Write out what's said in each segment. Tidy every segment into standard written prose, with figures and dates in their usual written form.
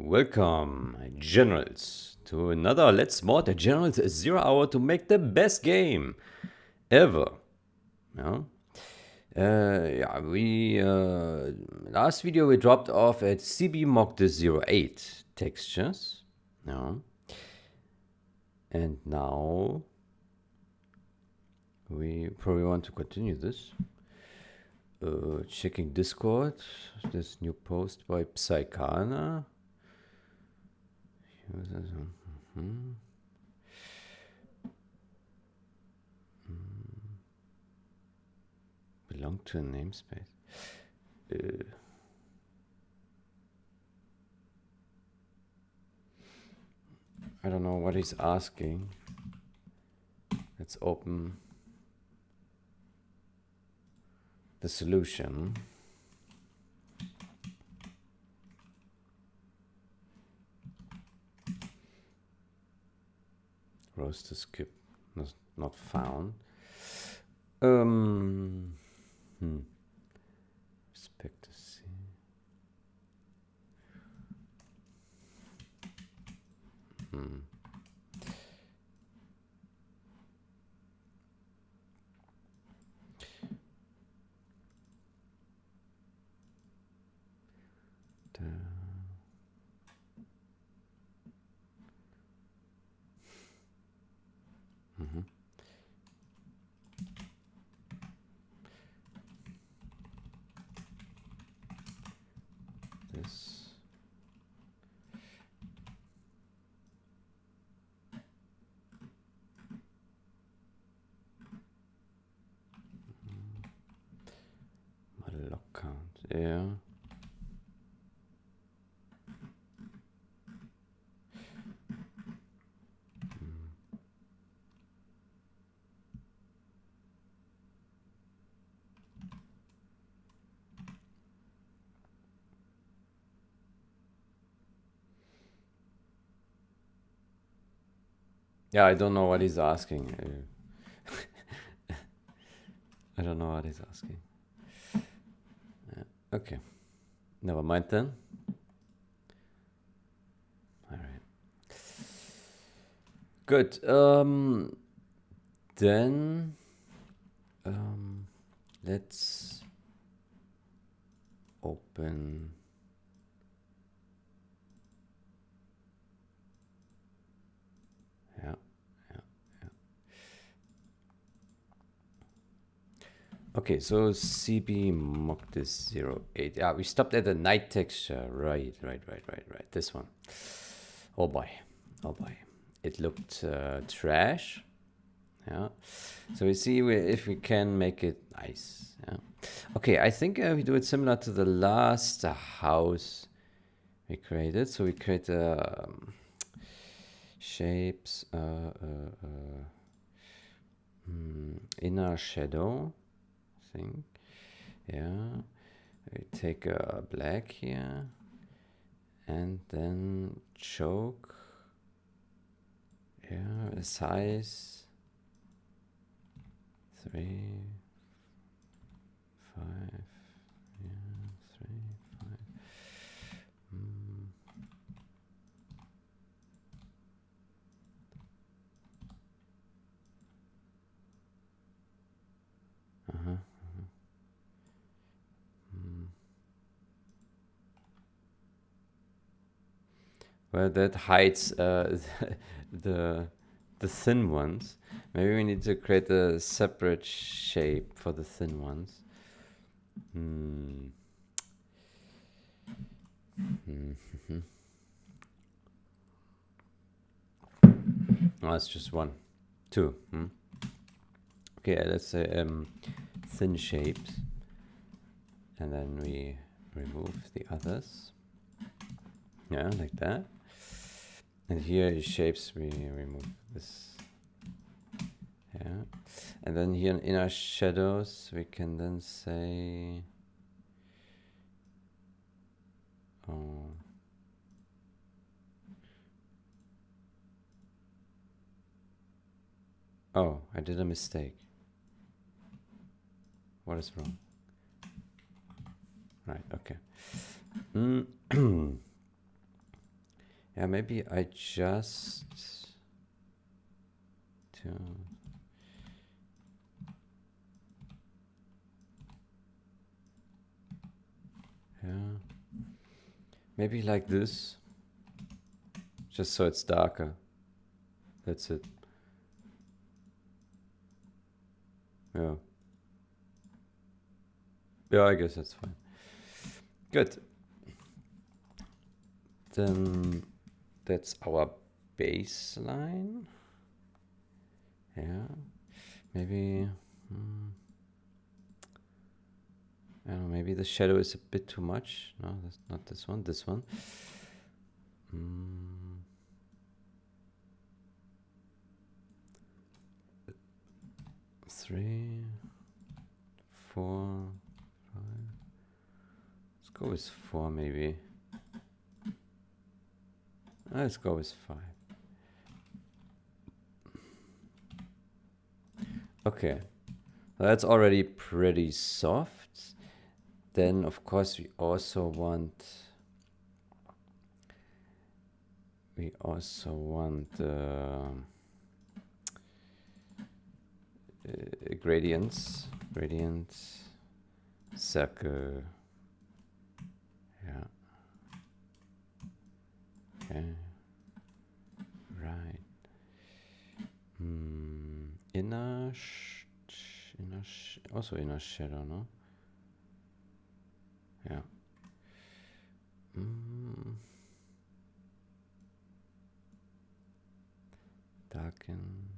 Welcome, generals, to another Let's Mod Generals 0 Hour to make the best game ever. We last video we dropped off at cbmogdis08 textures. And now we probably want to continue this. Checking Discord, this new post by Psychana. Belong to a namespace. I don't know what he's asking. Let's open the solution. Roster skip not found. Expect to see. This. My lock count, yeah. Yeah, I don't know what he's asking. I don't know what he's asking. Okay. Never mind then. All right. Good. Then let's open Okay, so cbmogdis08. Yeah, we stopped at the night texture. Right. This one. Oh boy. It looked trash. Yeah. So we see if we can make it nice. Yeah. Okay, I think we do it similar to the last house we created. So we create shapes, inner shadow. Thing. Yeah, we take a black here and then choke. Yeah, a size 3, 5. Yeah, 3, 5. Well, that hides the thin ones. Maybe we need to create a separate shape for the thin ones. Oh, it's just 1, 2. Okay, let's say thin shapes, and then we remove the others. Yeah, like that. And here shapes, we remove this. Yeah. And then here in our shadows, we can then say, oh, I did a mistake. What is wrong? Right, okay. Yeah, maybe I just do. Yeah. Maybe like this. Just so it's darker. That's it. Yeah. Yeah, I guess that's fine. Good. Then that's our baseline. Yeah. Maybe. I don't know, maybe the shadow is a bit too much. No, that's not this one. This one. 3, 4, 5. Let's go with 4 maybe. Let's go with 5. Okay, that's already pretty soft. Then of course we also want gradients, circle. Yeah. Okay. Right. Also inner shadow, no? Yeah. Darken.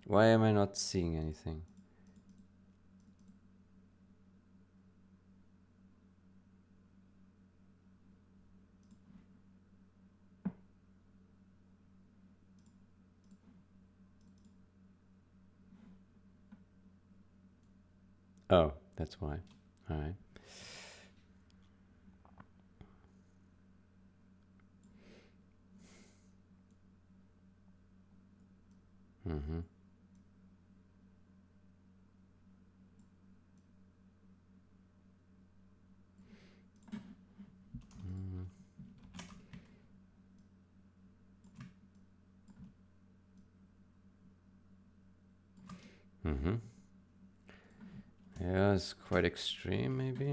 Why am I not seeing anything? Oh, that's why. All right. Yeah, it's quite extreme, maybe.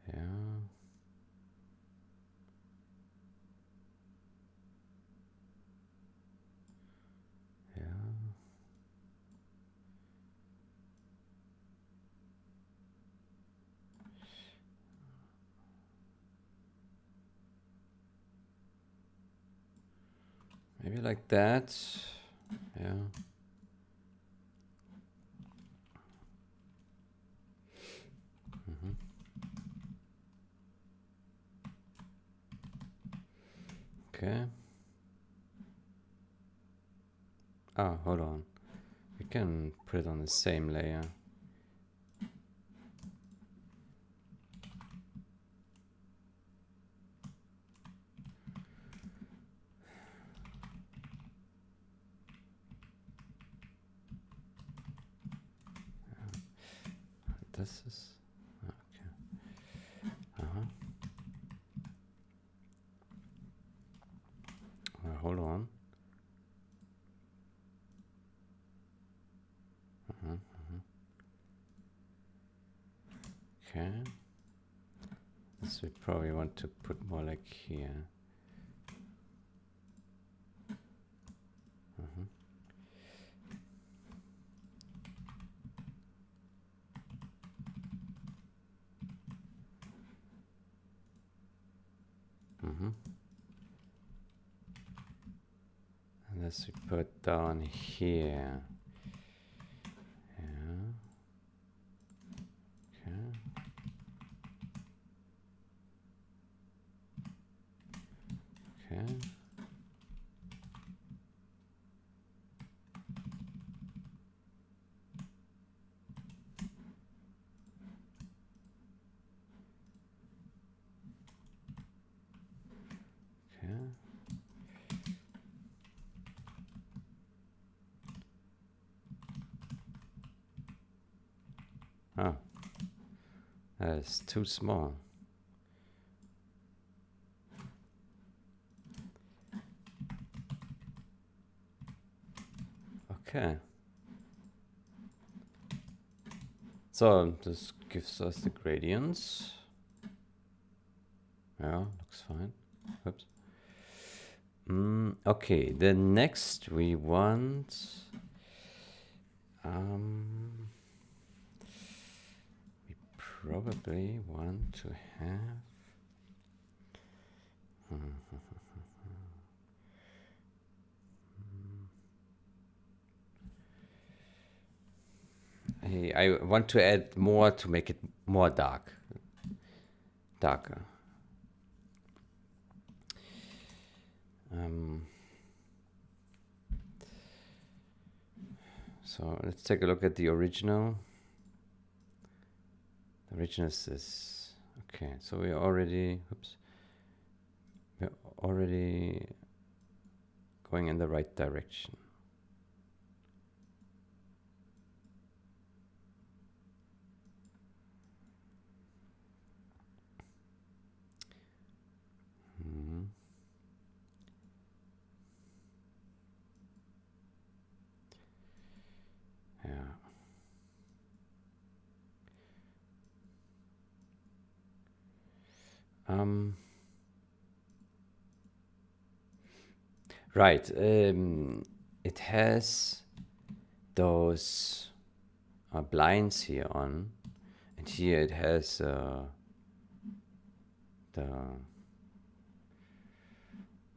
Yeah. Yeah. Maybe like that. Yeah. Okay. Oh, hold on. We can put it on the same layer. This is okay. Hold on. Okay. This we probably want to put more like here. And this we put down here. Yeah. Okay. Okay. Oh, that is too small. Okay. So this gives us the gradients. Yeah, looks fine. Oops. Okay, then next we want we probably want to have I want to add more to make it more darker. So let's take a look at the original. The original is this. Okay, so we're already going in the right direction. Yeah. Right. It has those blinds here on, and here it has the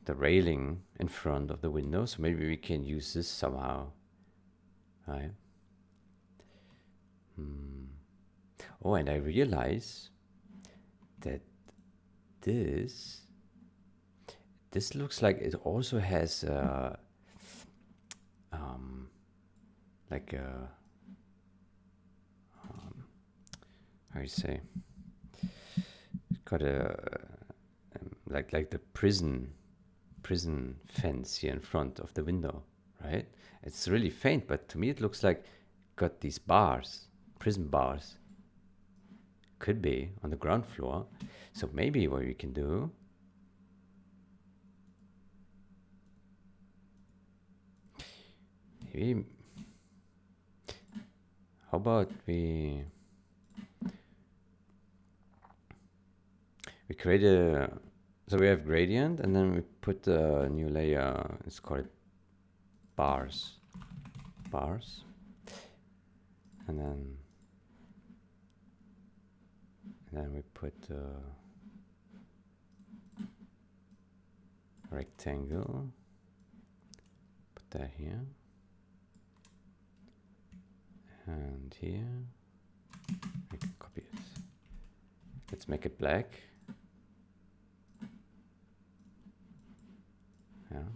railing in front of the window. So maybe we can use this somehow, right? Oh, and I realize that this looks like it also has like a how you say, it's got a like the prison fence here in front of the window, right? It's really faint, but to me it looks like got these bars, prison bars. Could be on the ground floor. So maybe what we can do, maybe, how about we create a, so we have gradient and then we put a new layer, let's call it bars, and then we put a rectangle, put that here, and here, we can copy it. Let's make it black. Yeah.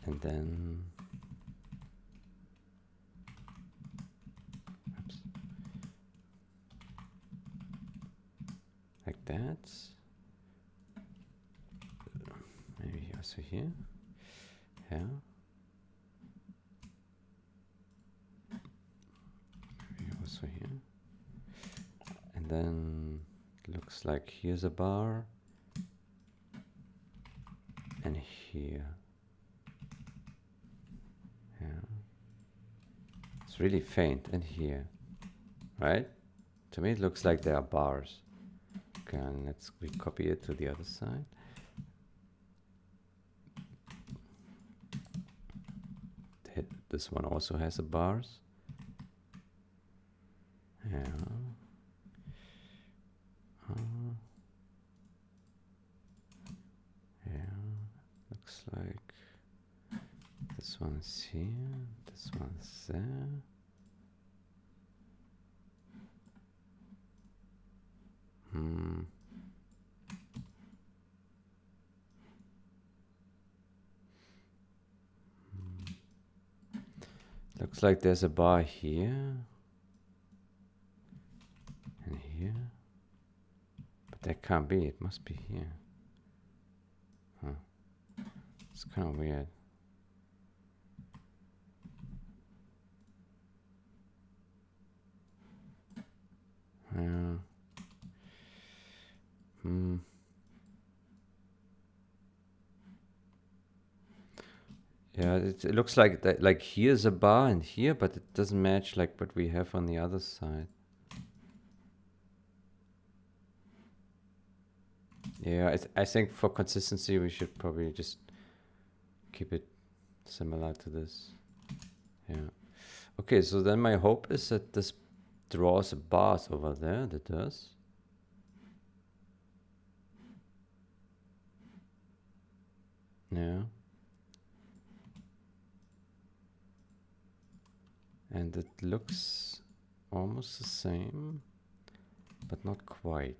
And then like that. Maybe also here. Yeah. Maybe also here. And then it looks like here's a bar. And here. Yeah. It's really faint. And here. Right? To me it looks like there are bars. Okay, and let's copy it to the other side. This one also has the bars. Yeah. Yeah. Looks like this one's here, this one's there. Looks like there's a bar here and here, but that can't be. It must be here. Huh. It's kind of weird. Yeah, it looks like that, like here's a bar and here, but it doesn't match like what we have on the other side. Yeah, I think for consistency we should probably just keep it similar to this. Yeah. Okay, so then my hope is that this draws a bars over there. That does. Yeah. And it looks almost the same, but not quite.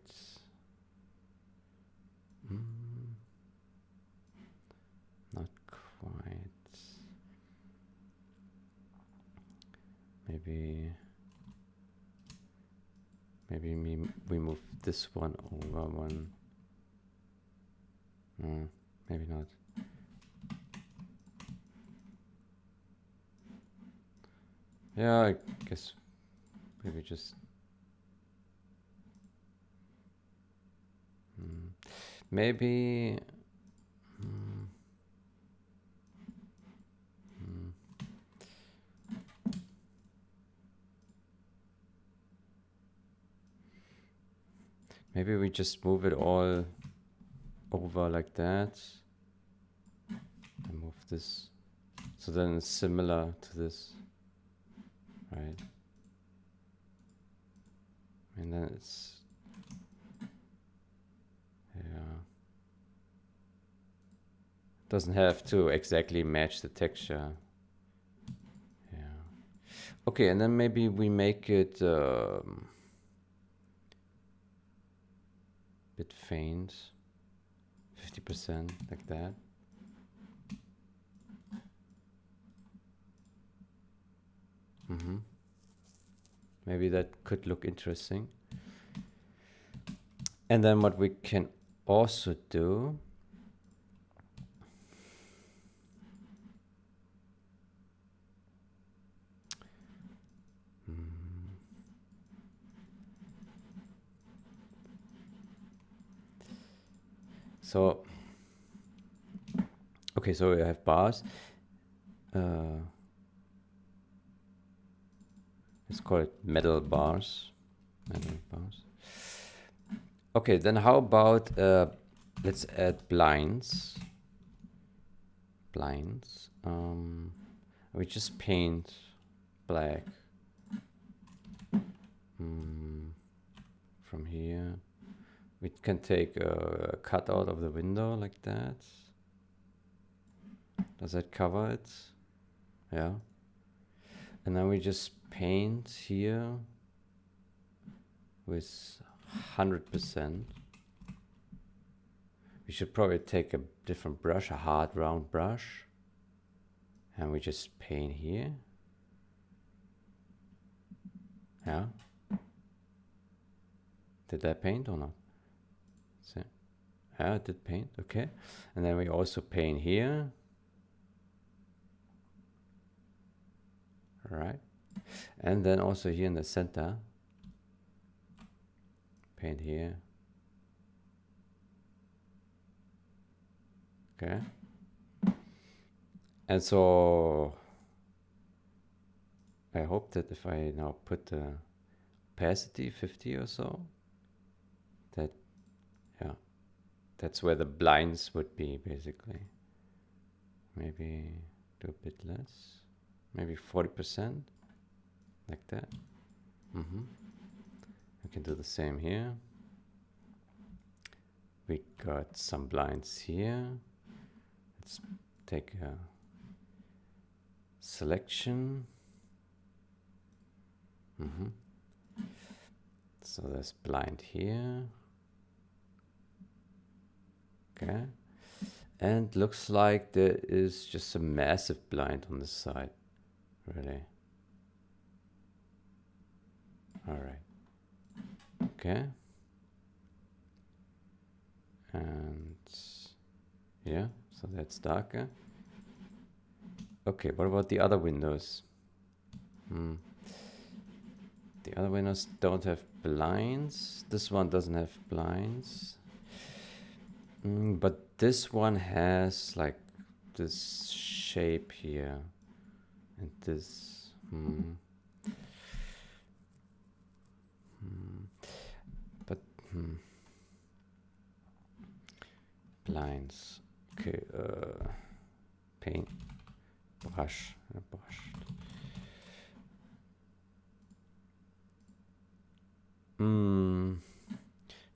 Not quite. Maybe we move this one over one. Maybe not. Yeah, I guess maybe just maybe maybe we just move it all over like that and move this, so then it's similar to this, right? And then it's, yeah, doesn't have to exactly match the texture. Yeah. Okay, and then maybe we make it bit faint, 50%, like that. Maybe that could look interesting. And then what we can also do, so okay, so we have bars. Let's call it metal bars. Metal bars. Okay, then how about let's add blinds. Blinds. We just paint black from here. We can take a cutout of the window like that. Does that cover it? Yeah. And then we just paint here with 100%. We should probably take a different brush, a hard round brush, and we just paint here. Yeah. Did that paint or not? So, yeah, it did paint. Okay. And then we also paint here. All right. And then also here in the center, paint here. Okay. And so I hope that if I now put the opacity 50 or so, that, yeah, that's where the blinds would be basically. Maybe do a bit less, maybe 40%, like that. We can do the same here. We got some blinds here. Let's take a selection. So there's blind here. Okay. And looks like there is just a massive blind on this side. Really. All right. Okay. And yeah, so that's darker. Okay, what about the other windows? The other windows don't have blinds. This one doesn't have blinds. But this one has like this shape here and this. But blinds. Okay. Paint. Brush.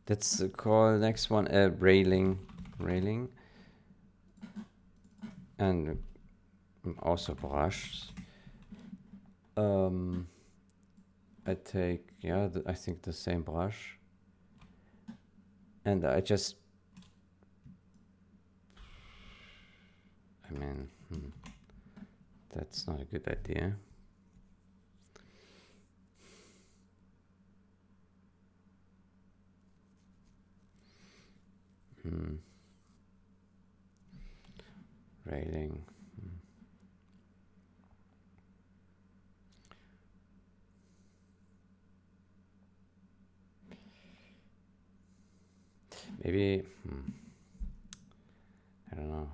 Let's call next one a railing. And also brush. I take, I think the same brush. And I just, that's not a good idea. Railing. Maybe, I don't know.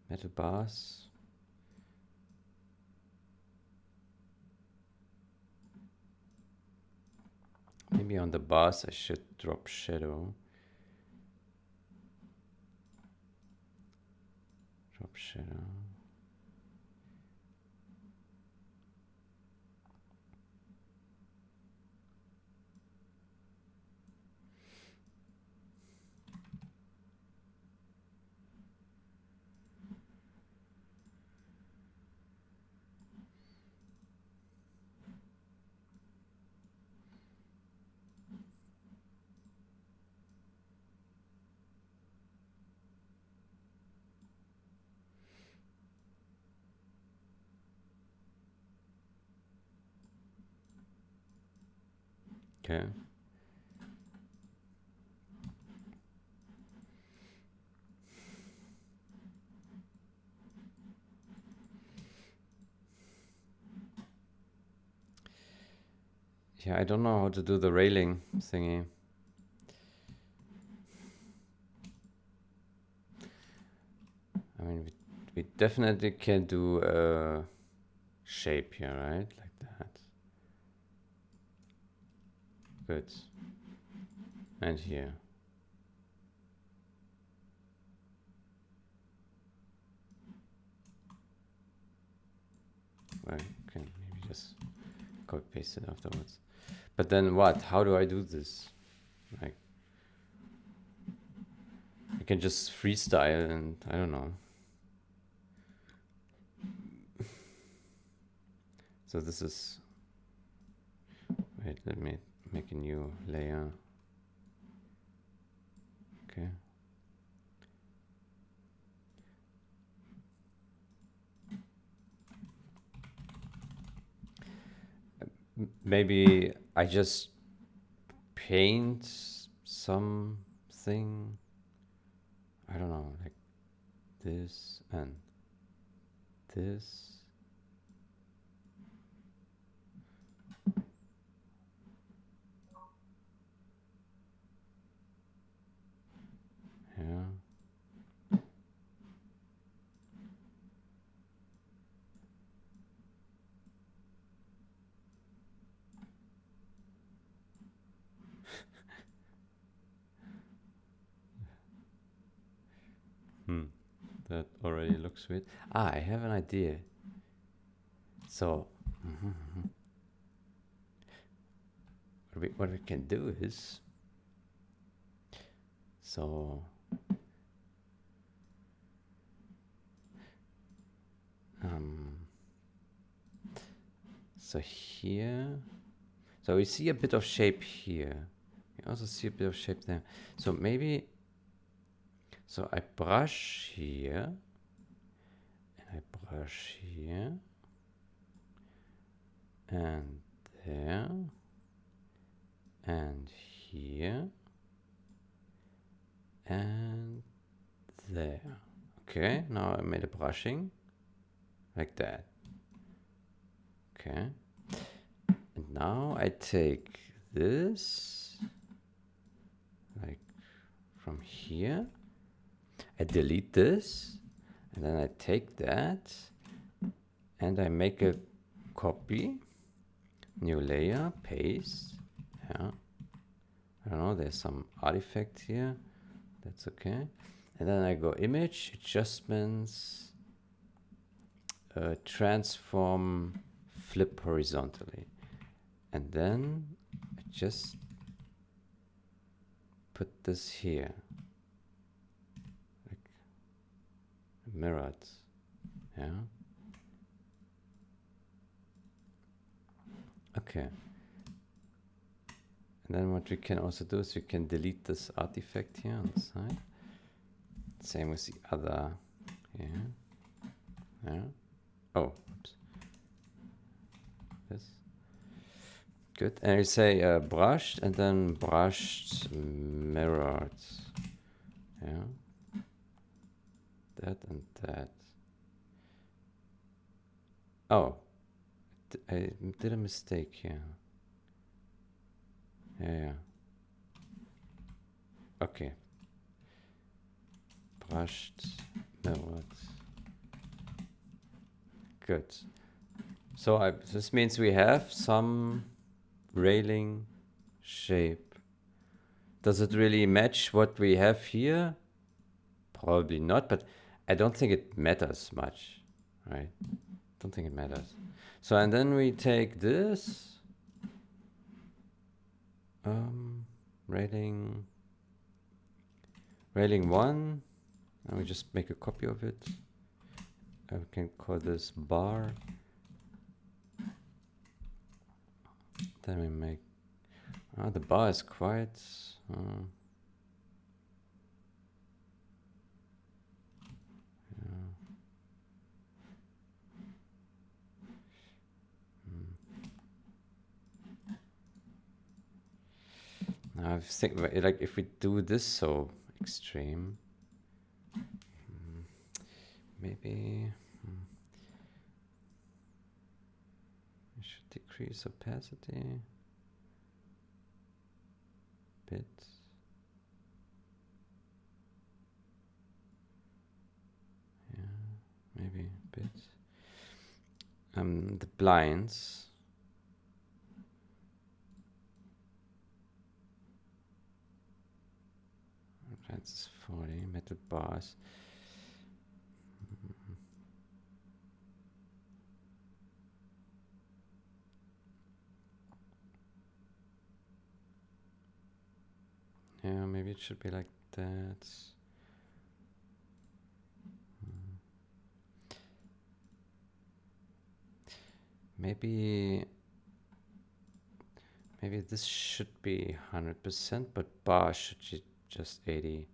Metal bars. Maybe on the bars I should drop shadow. Okay. Yeah, I don't know how to do the railing thingy. I mean, we definitely can do a shape here, right? Like that. Good. And here. Well, you can maybe just copy paste it afterwards. But then what? How do I do this? Like, I can just freestyle and I don't know. So this is, wait, let me make a new layer. Okay. Maybe I just paint something, I don't know, like this and this. Yeah. That already looks weird. I have an idea. So, what we can do is, so So here, so we see a bit of shape here. We also see a bit of shape there. So maybe, so I brush here, and I brush here, and there, and here, and there. Okay, now I made a brushing like that. Okay, and now I take this, like from here, I delete this, and then I take that, and I make a copy, new layer, paste, yeah. I don't know, there's some artifact here, that's okay. And then I go image, adjustments, transform, flip horizontally. And then I just put this here, like mirrored, yeah. Okay. And then what we can also do is we can delete this artifact here on the side. Same with the other here. Yeah. Oh, oops. This. Good. And you say brushed and then brushed mirrored. Yeah. That and that. Oh, I did a mistake here. Yeah. Okay. Brushed, mirrored. Good. So this means we have some railing shape. Does it really match what we have here? Probably not, but I don't think it matters much, right? Don't think it matters. So, and then we take this railing 1, and we just make a copy of it. I can call this bar. Then we make the bar is quite I think like if we do this so extreme, maybe we should decrease opacity a bit. Yeah, maybe a bit. The blinds. That's 40 metal bars. Yeah, maybe it should be like that. Maybe this should be 100%, but bar should be just 80%.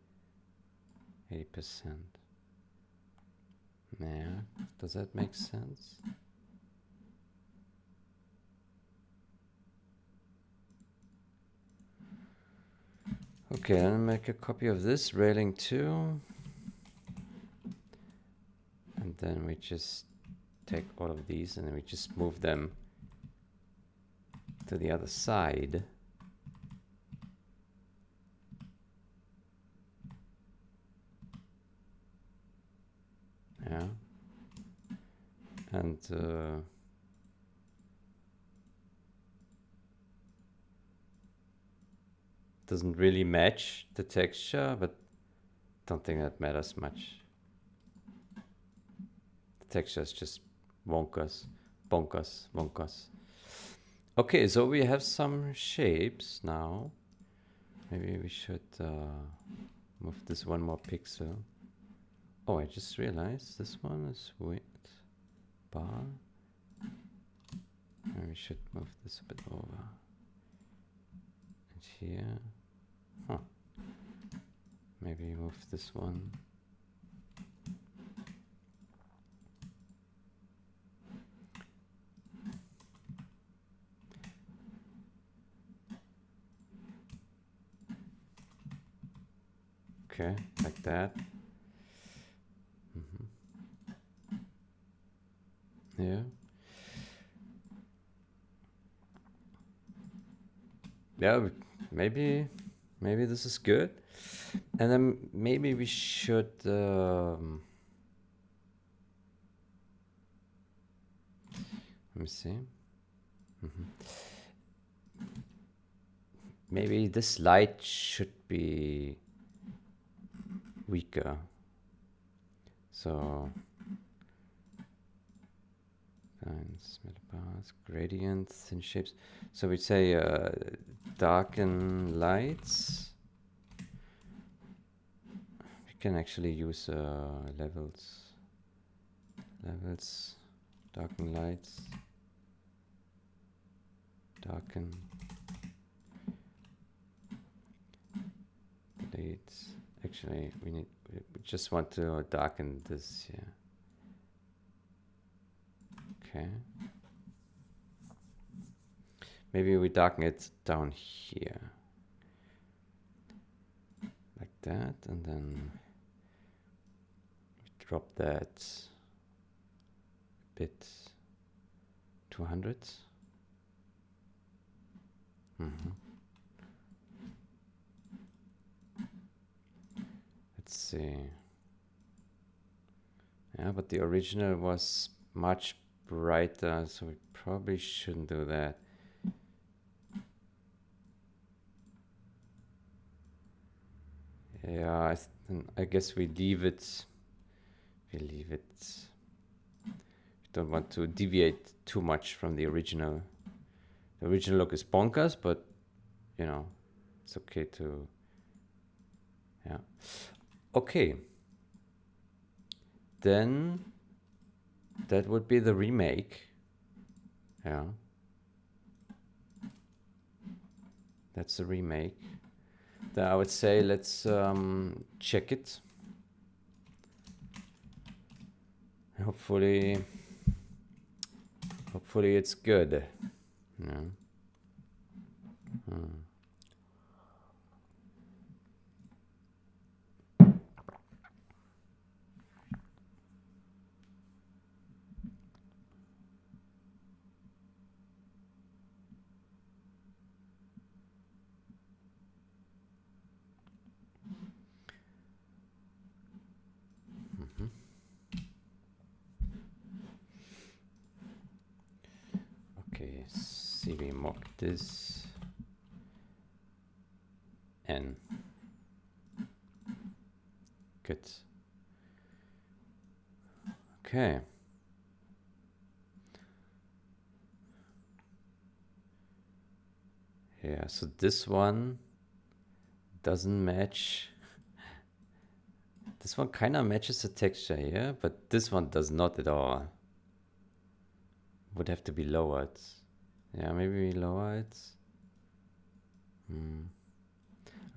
Yeah, does that make sense? Okay, I'll make a copy of this railing 2. And then we just take all of these and then we just move them to the other side. Yeah. And doesn't really match the texture, but don't think that matters much. The texture is just bonkers. Okay, so we have some shapes now. Maybe we should move this one more pixel. Oh, I just realized this one is width bar. We should move this a bit over. And here. Huh. Maybe move this one. Okay, like that. Yeah. Yeah, maybe this is good. And then maybe we should let me see. Maybe this light should be weaker. So lines, middle bars, gradients, thin shapes. So we say darken lights. We can actually use levels, darken lights, darken, delete. Actually, we just want to darken this here. Okay. Maybe we darken it down here. Like that, and then drop that a bit 200. Let's see. Yeah, but the original was much brighter, so we probably shouldn't do that. Yeah, I guess we leave it. We don't want to deviate too much from the original. The original look is bonkers, but you know, it's okay to. Yeah. Okay. Then that would be the remake. Yeah. That's the remake. Then I would say let's check it. Hopefully it's good. Yeah. Okay, cbmogdis08. Good. Okay. Yeah, so this one doesn't match. This one kind of matches the texture here, but this one does not at all. Would have to be lowered. Yeah, maybe we lower it.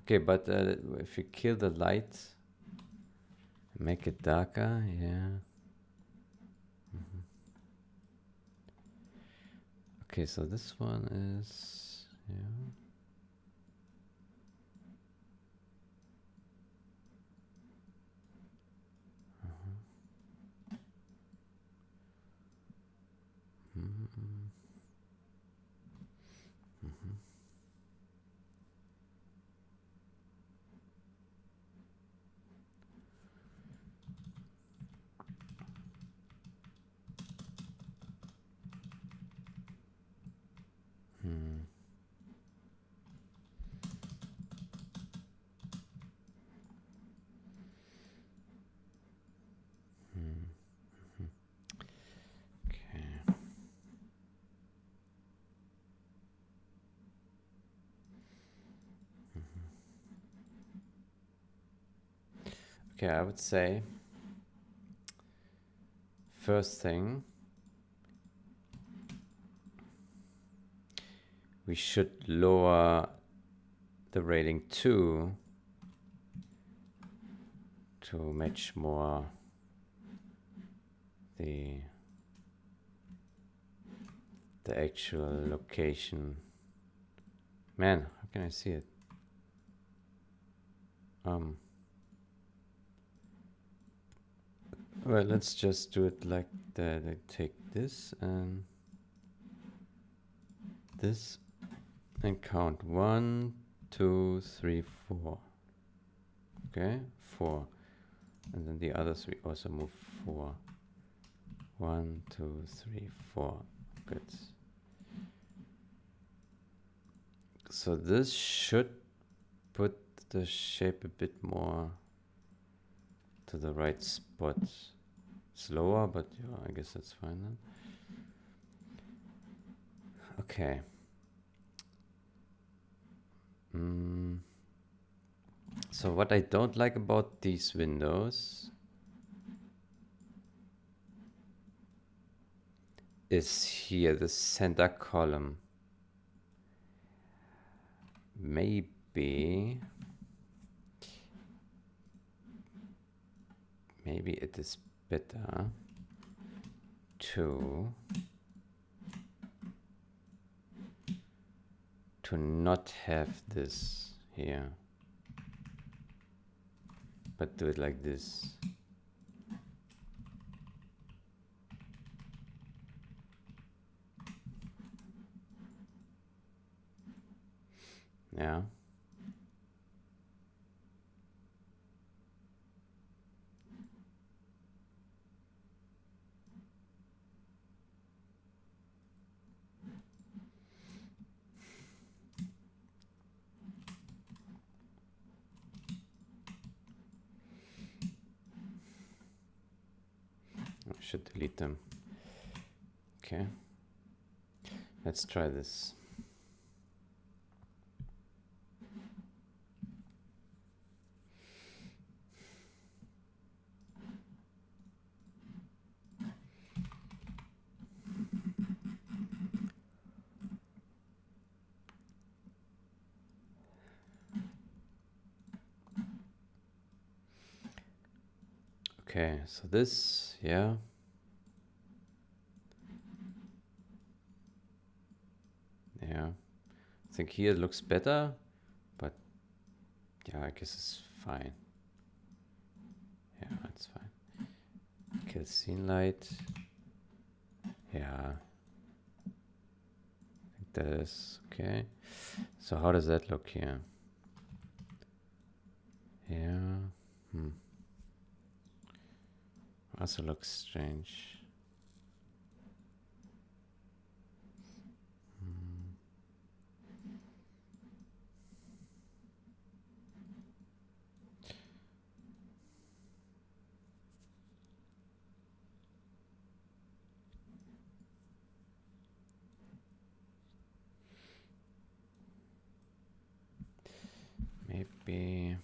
Okay, but if you kill the light, make it darker, yeah. Okay, so this one is, yeah. Okay, I would say first thing, should lower the rating to match more the actual location. Man, how can I see it? Well, let's just do it like that. I take this and this and count 1, 2, 3, 4. Okay, 4. And then the others we also move 4. 1, 2, 3, 4. Good. So this should put the shape a bit more to the right spot. Slower, but yeah, I guess that's fine then. Okay. So what I don't like about these windows is here, the center column. Maybe it is better to not have this here, but do it like this. Yeah. I should delete them. Okay. Let's try this. Okay, so this, yeah. Yeah. I think here it looks better, but yeah, I guess it's fine. Yeah, it's fine. Kill scene light. Yeah. I think that is okay. So how does that look here? Yeah. Also looks strange. Maybe.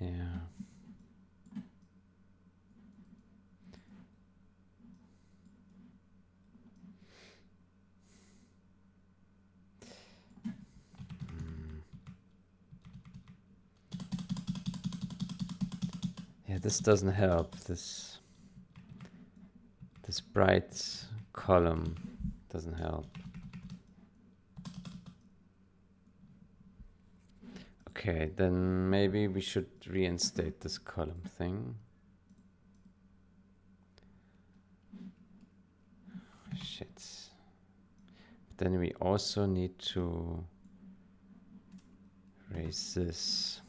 Yeah. Yeah, this doesn't help. This bright column doesn't help. Okay, then maybe we should reinstate this column thing. Shit. Then we also need to raise this.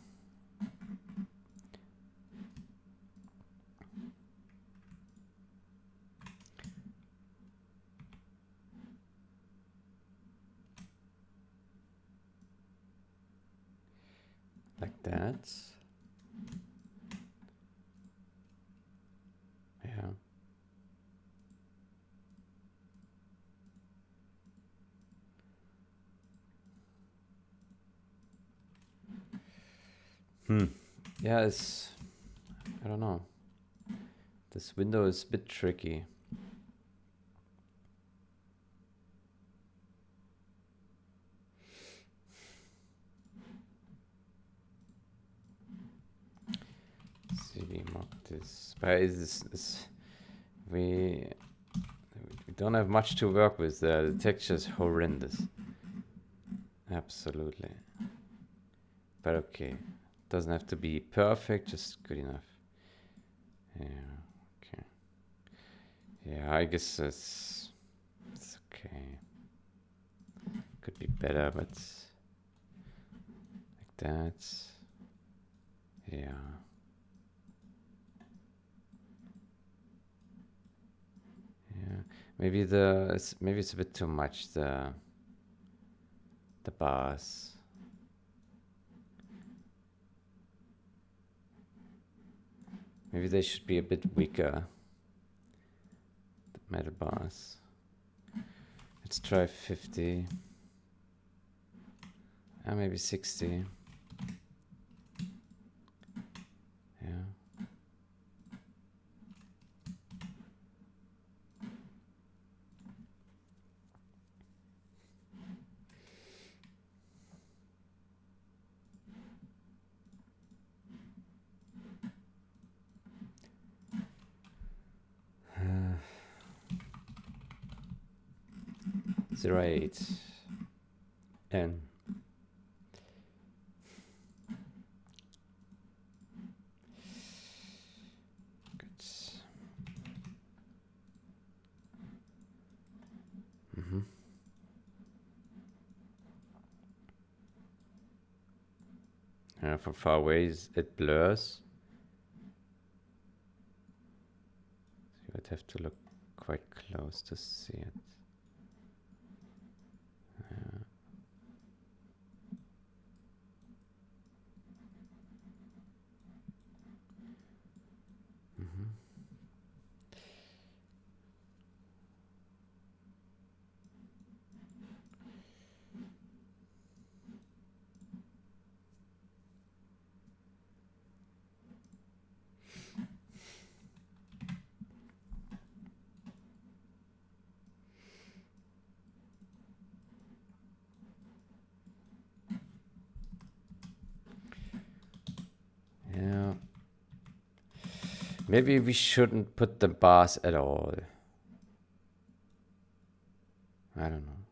like that. Yeah. Yeah, I don't know. This window is a bit tricky. cbmogdis08. But we don't have much to work with there. The texture is horrendous. Absolutely. But okay. Doesn't have to be perfect, just good enough. Yeah, okay. Yeah, I guess it's okay. Could be better, but like that. Yeah. Yeah. Maybe it's a bit too much, the bars. Maybe they should be a bit weaker. The metal bars. Let's try 50. Maybe 60. Yeah. Uh, 08 N. Good. From far away it blurs. You would have to look quite close to see it. Yeah. Maybe we shouldn't put the bars at all. I don't know.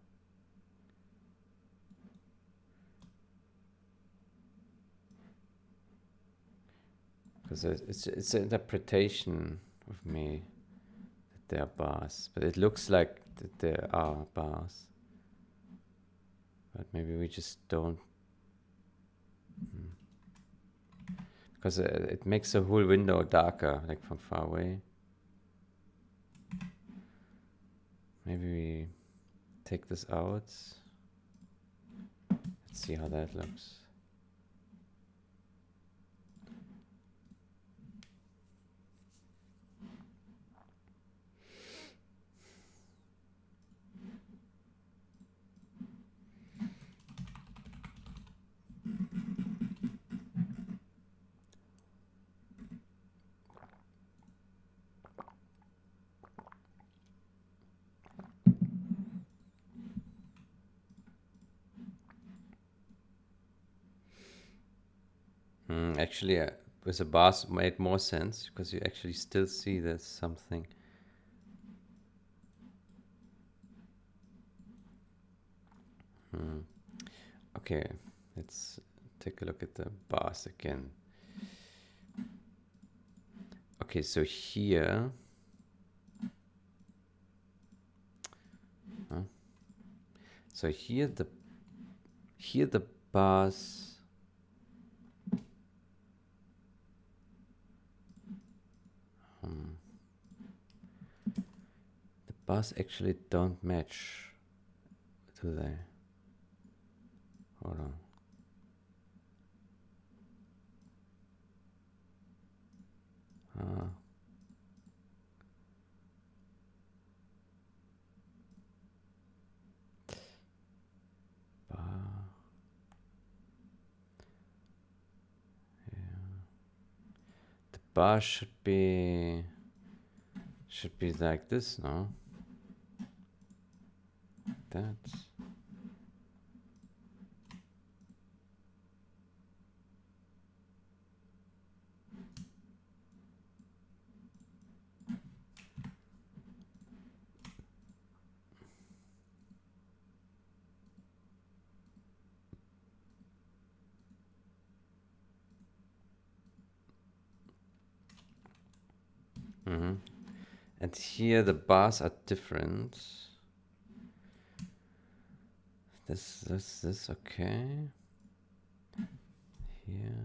Because it's an interpretation of me that they are bars. But it looks like that there are bars. But maybe we just don't. Because it makes the whole window darker, like from far away. Maybe we take this out. Let's see how that looks. Actually, with the bars made more sense because you actually still see there's something. Okay, let's take a look at the bars again. Okay, so here. So here the bars. The bars actually don't match, do they? Hold on. bar should be like this, no? That. And here the bars are different. This, okay. Here.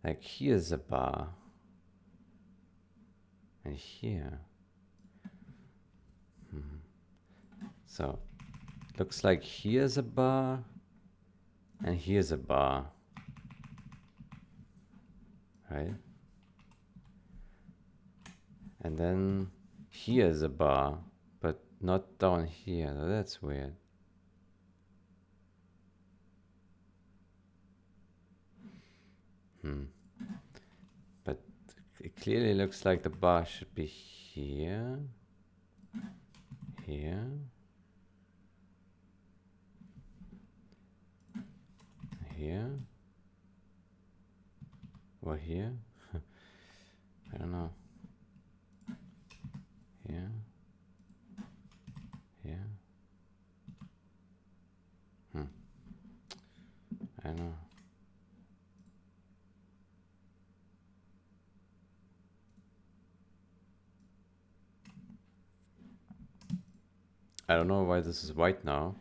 Like here's a bar. And here. So, looks like here's a bar. And here's a bar. Right? And then here's a bar, but not down here. So that's weird. But it clearly looks like the bar should be here, here, here, or here. I don't know. Here, here. I don't know. I don't know why this is white now.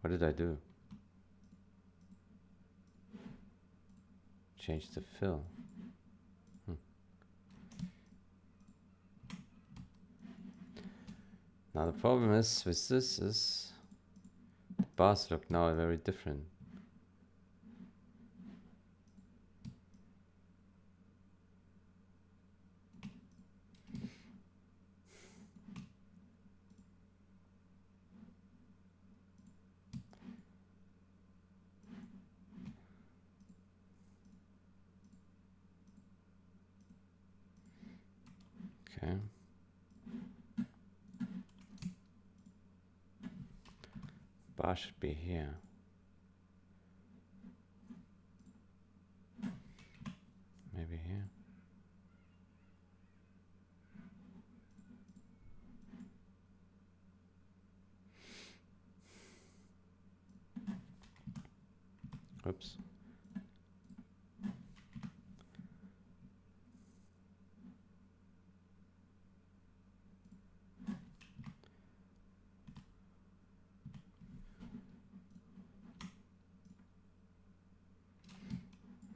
What did I do? Change the fill. Now the problem is with this is the bars look now very different. Okay. Bar should be here. Maybe here. Oops.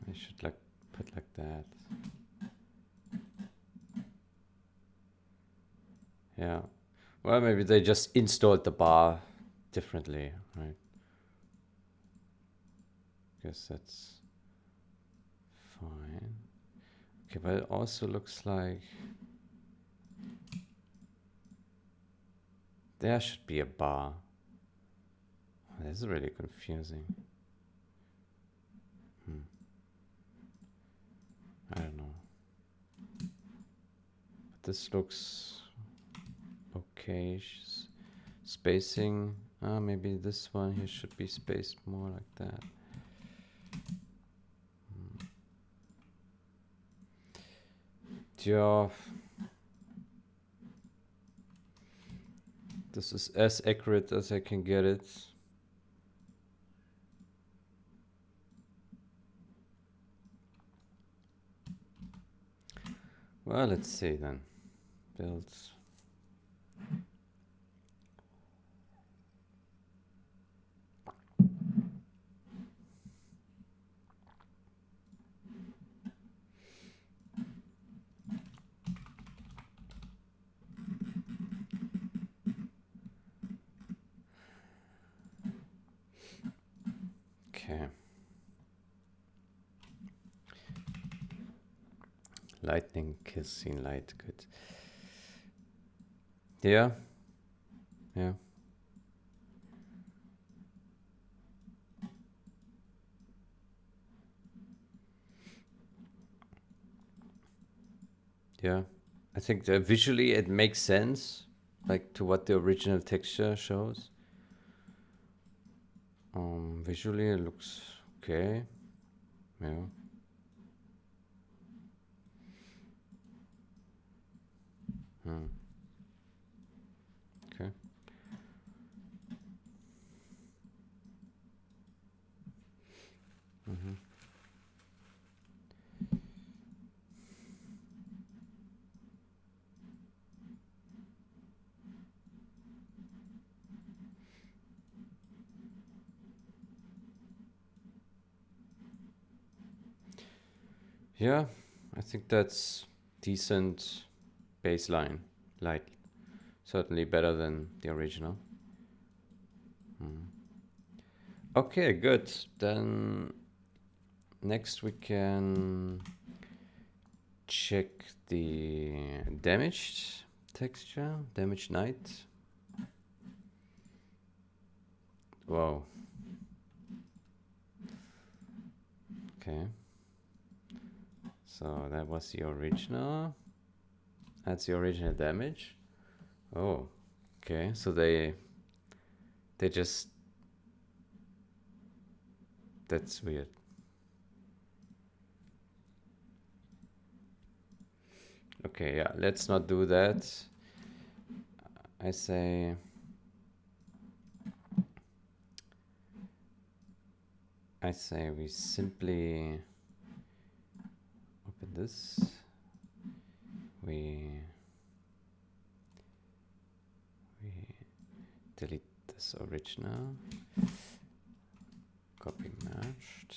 I should like put like that. Yeah. Well, maybe they just installed the bar differently, right? Guess that's fine. Okay, but it also looks like there should be a bar. This is really confusing. I don't know. But this looks okay. Spacing. Maybe this one here should be spaced more like that. Yeah. This is as accurate as I can get it. Well, let's see then. Builds. Okay. Lightning kills scene light. Good. Yeah. Yeah. Yeah, I think that visually it makes sense, like to what the original texture shows. Visually it looks okay. Yeah. Okay. Yeah, I think that's decent baseline. Like, certainly better than the original. Okay, good. Then next we can check the damaged texture, damaged night. Wow. Okay. So that was the original. That's the original damage. Oh, okay. So they just, that's weird. Okay, yeah, let's not do that. I say we simply open this. We delete this original. Copy merged.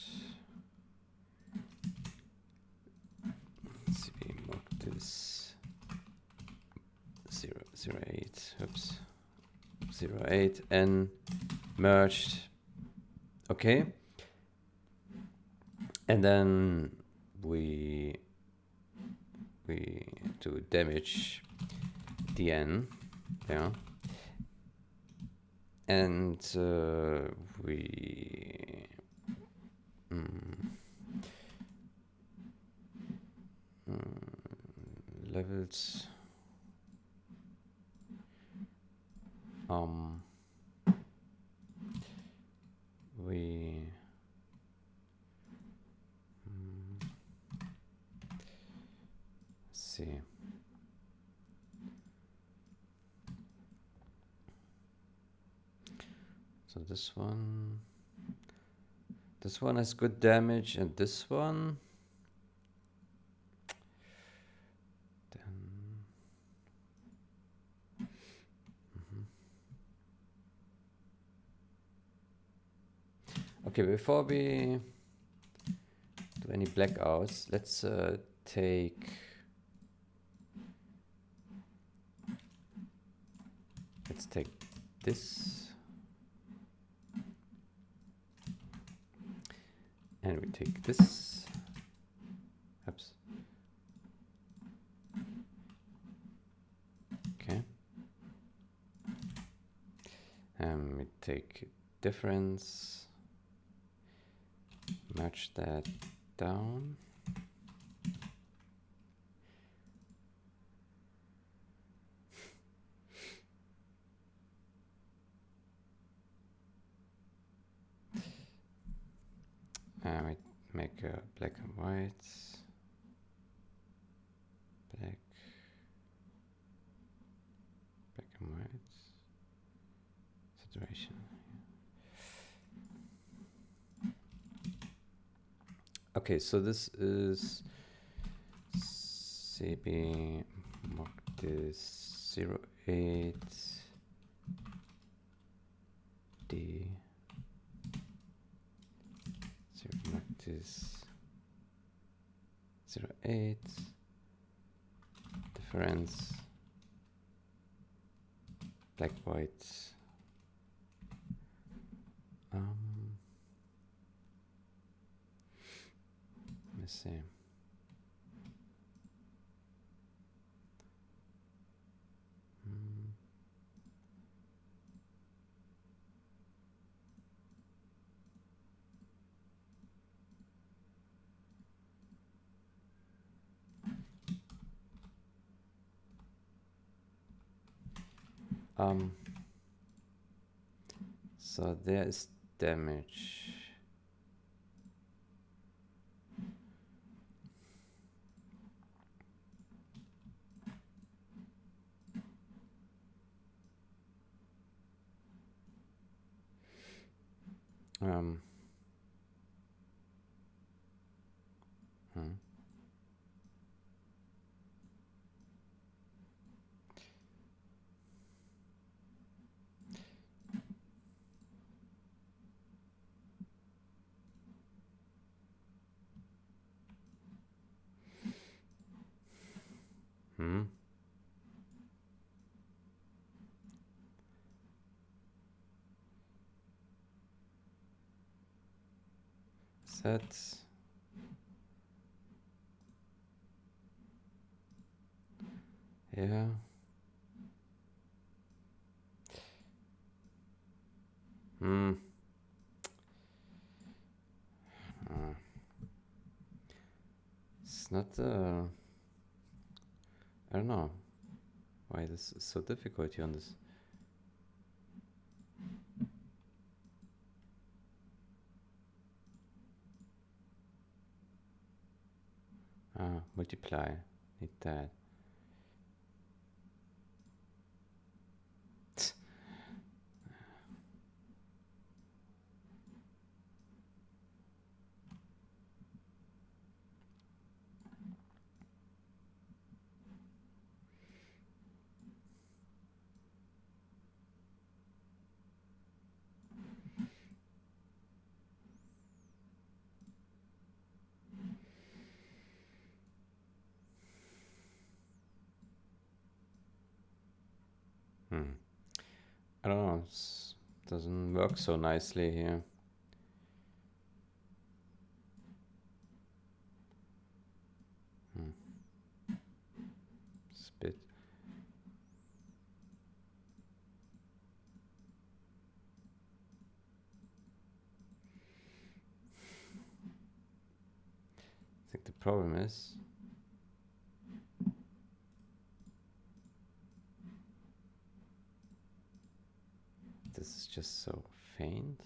cbmogdis08. Oops. 08 and merged. Okay. And then we do damage dn. Yeah. And we levels we see. So this one has good damage, and this one then okay, before we do any blackouts, let's take this, and we take this. Oops. Okay. And we take difference, match that down. And we make a black and white. Black and white. Saturation. Okay, so this is cbmogdis08 d cbmogdis08 difference black white. Let's see. So there is damage. Hmm. Hmm. Is that... Yeah. Hmm. It's not... I don't know why this is so difficult here on this. Multiply. Need that. I don't know. It doesn't work so nicely here. Spit. I think the problem is this is just so faint.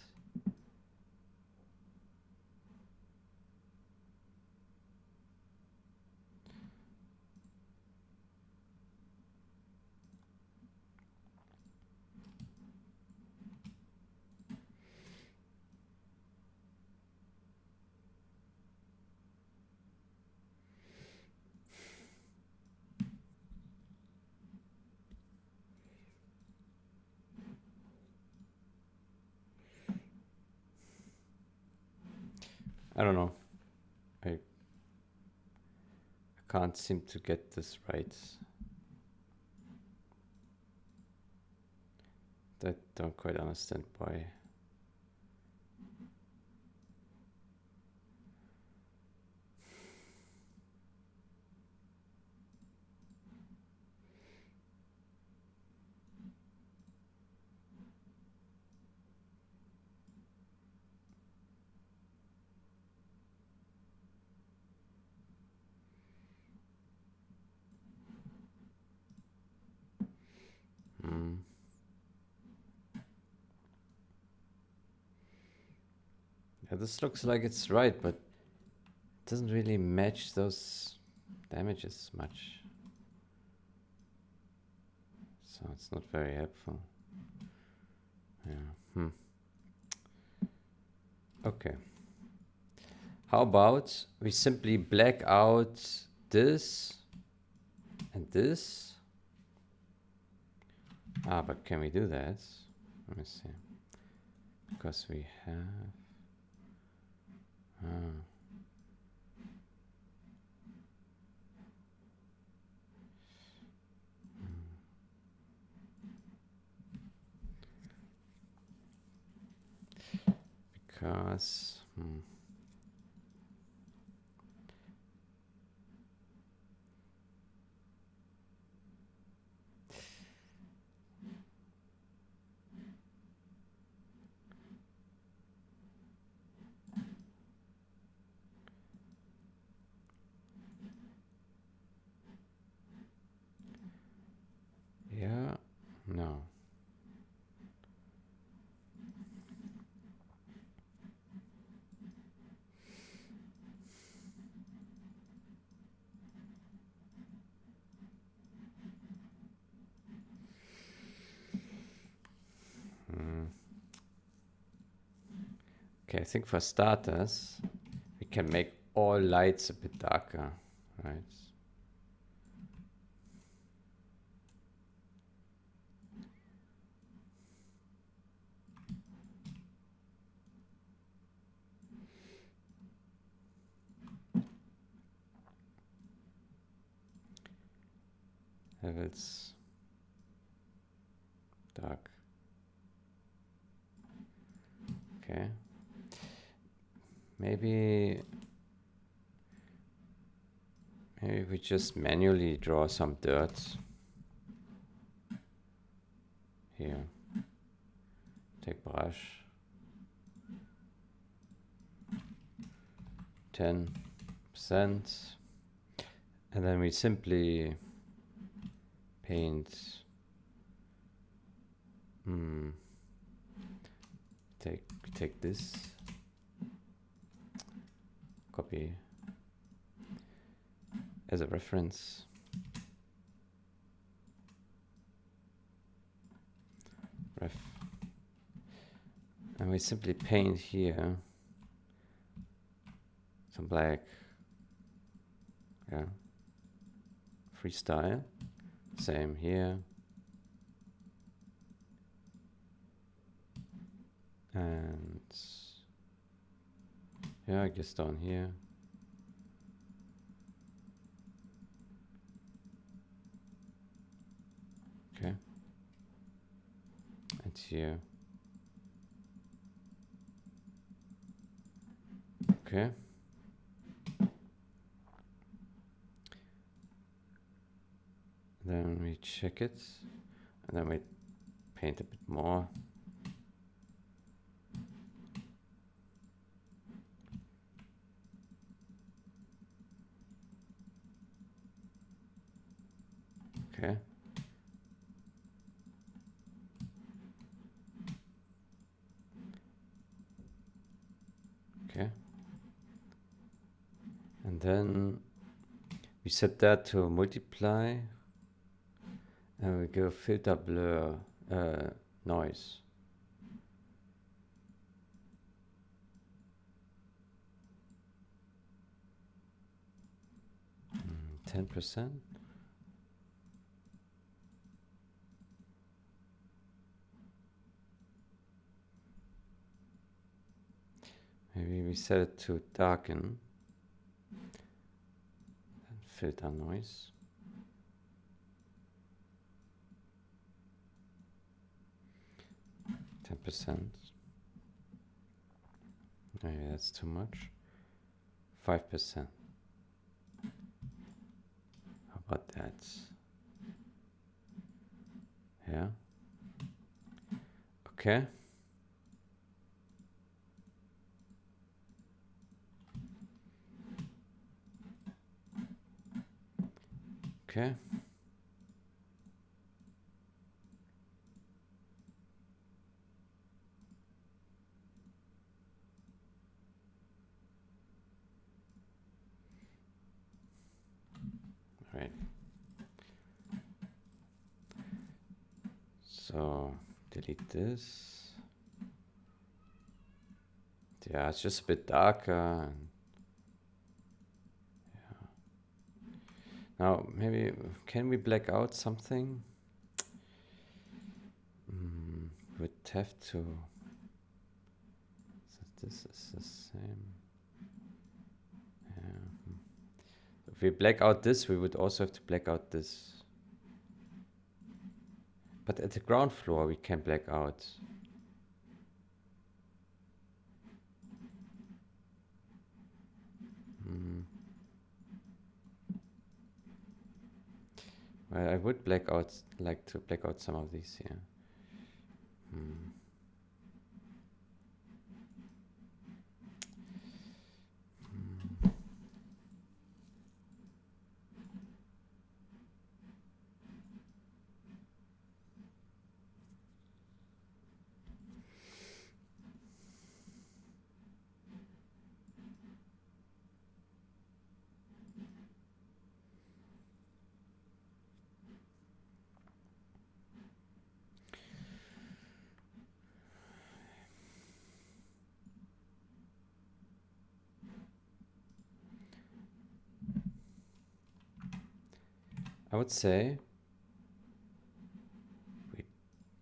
I don't know. I can't seem to get this right. I don't quite understand why. Yeah, this looks like it's right, but it doesn't really match those damages much. So it's not very helpful. Yeah. Okay. How about we simply black out this and this? But can we do that? Let me see. Because we have... Because... Yeah, no. Okay, I think for starters, we can make all lights a bit darker, right? Levels dark. Okay. Maybe we just manually draw some dirt here. Take brush. 10%. And then we simply paint. Take this. Copy as a reference. Ref. And we simply paint here some black. Yeah. Freestyle. Same here. And yeah, I guess down here. Okay. And here. Okay. Then we check it, and then we paint a bit more. Okay. Okay. And then we set that to multiply, and we go filter blur noise. 10%. Maybe we set it to darken. And filter noise. %. Maybe that's too much. 5%. How about that? Yeah. Okay. Okay. Right. So delete this. Yeah, it's just a bit darker. Yeah. Now maybe can we black out something? Would have to. So this is the same. Yeah. If we black out this, we would also have to black out this. But at the ground floor, we can black out. Well, I would like to black out some of these here. I would say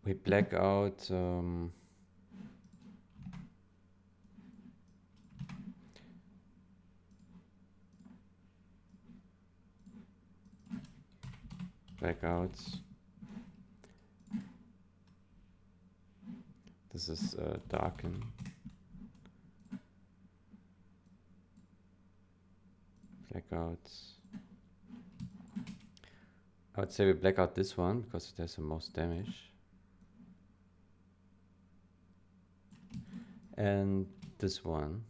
we black out blackouts. This is darken. Blackouts. I would say we black out this one because it has the most damage. And this one.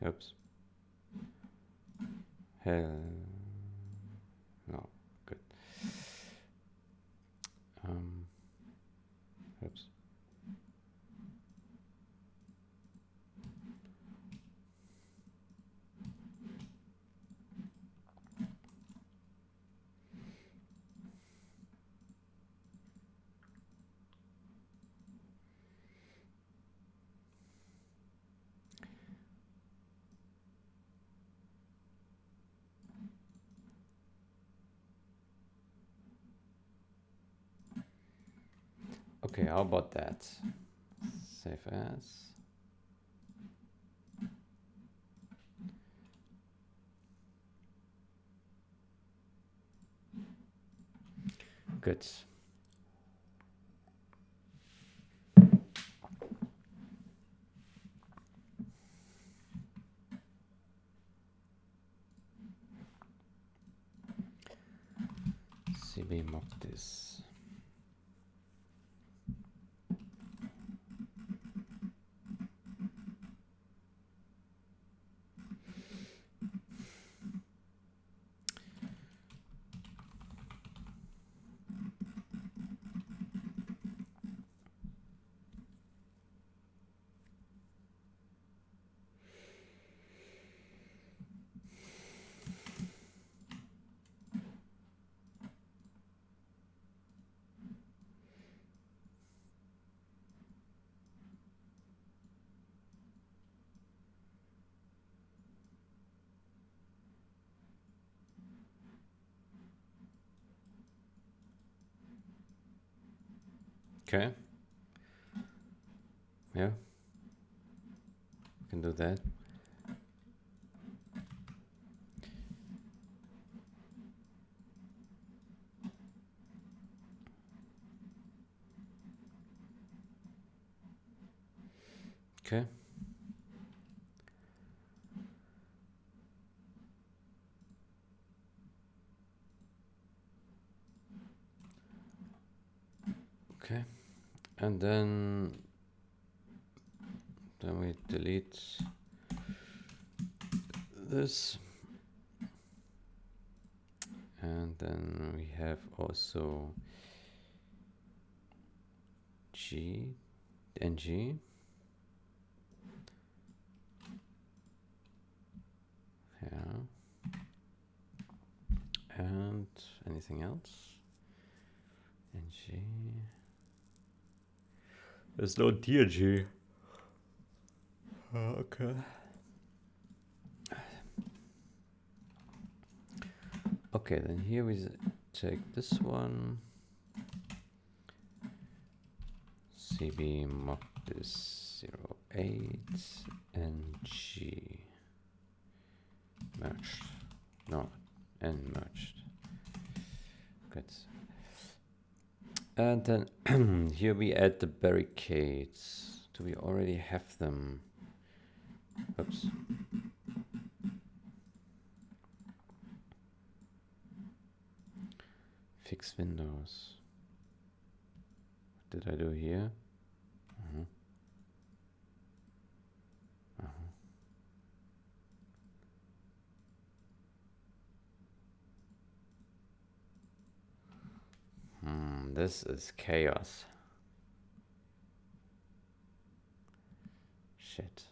Oops. Hell. No, good. Oops. Okay, how about that? Save as. Good. cbmogdis. Okay. Yeah. We can do that. Okay. Okay. And then we delete this. And then we have also G and G. Yeah. And anything else? NG. There's no DNG. Okay. Okay, then here we take this one. cbmogdis08 and G. Merged. No, and merged. Good. And then here we add the barricades. Do we already have them? Oops. Fix windows. What did I do here? This is chaos. Shit.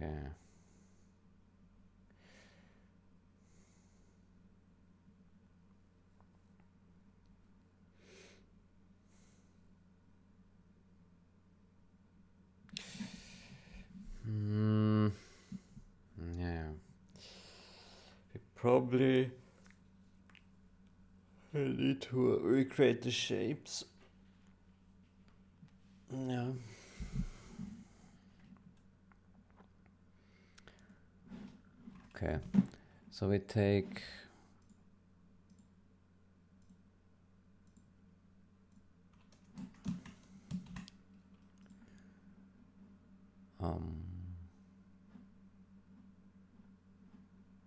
Okay. Yeah. We probably need to recreate the shapes. Yeah. Okay. So we take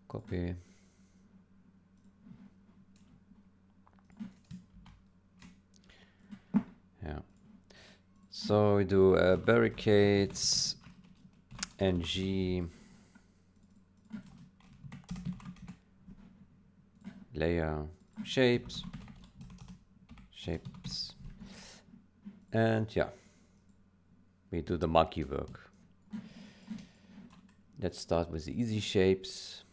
copy. Yeah. So we do barricades, ng, layer, shapes, and yeah, we do the monkey work. Let's start with the easy shapes.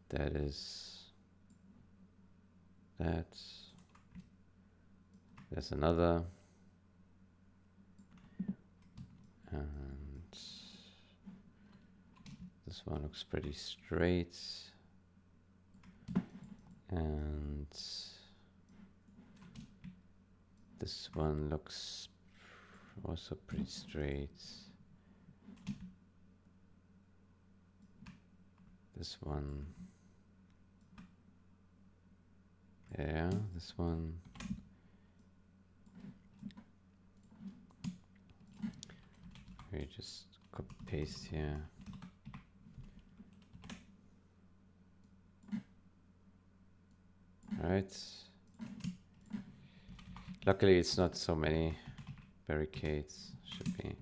That is that. There's another. And this one looks pretty straight. And this one looks also pretty straight. This one. Yeah, this one. We just copy paste here. Alright. Luckily it's not so many barricades. Should be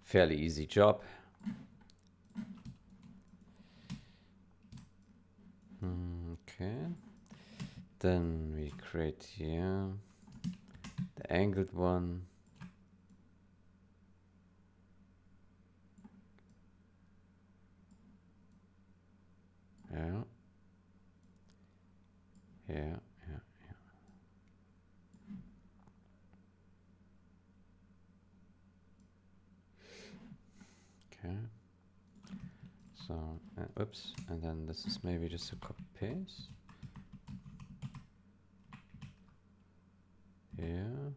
fairly easy job. Okay. Then we create here the angled one. Yeah. Yeah. Okay. So, oops, and then this is maybe just a copy paste. Yeah.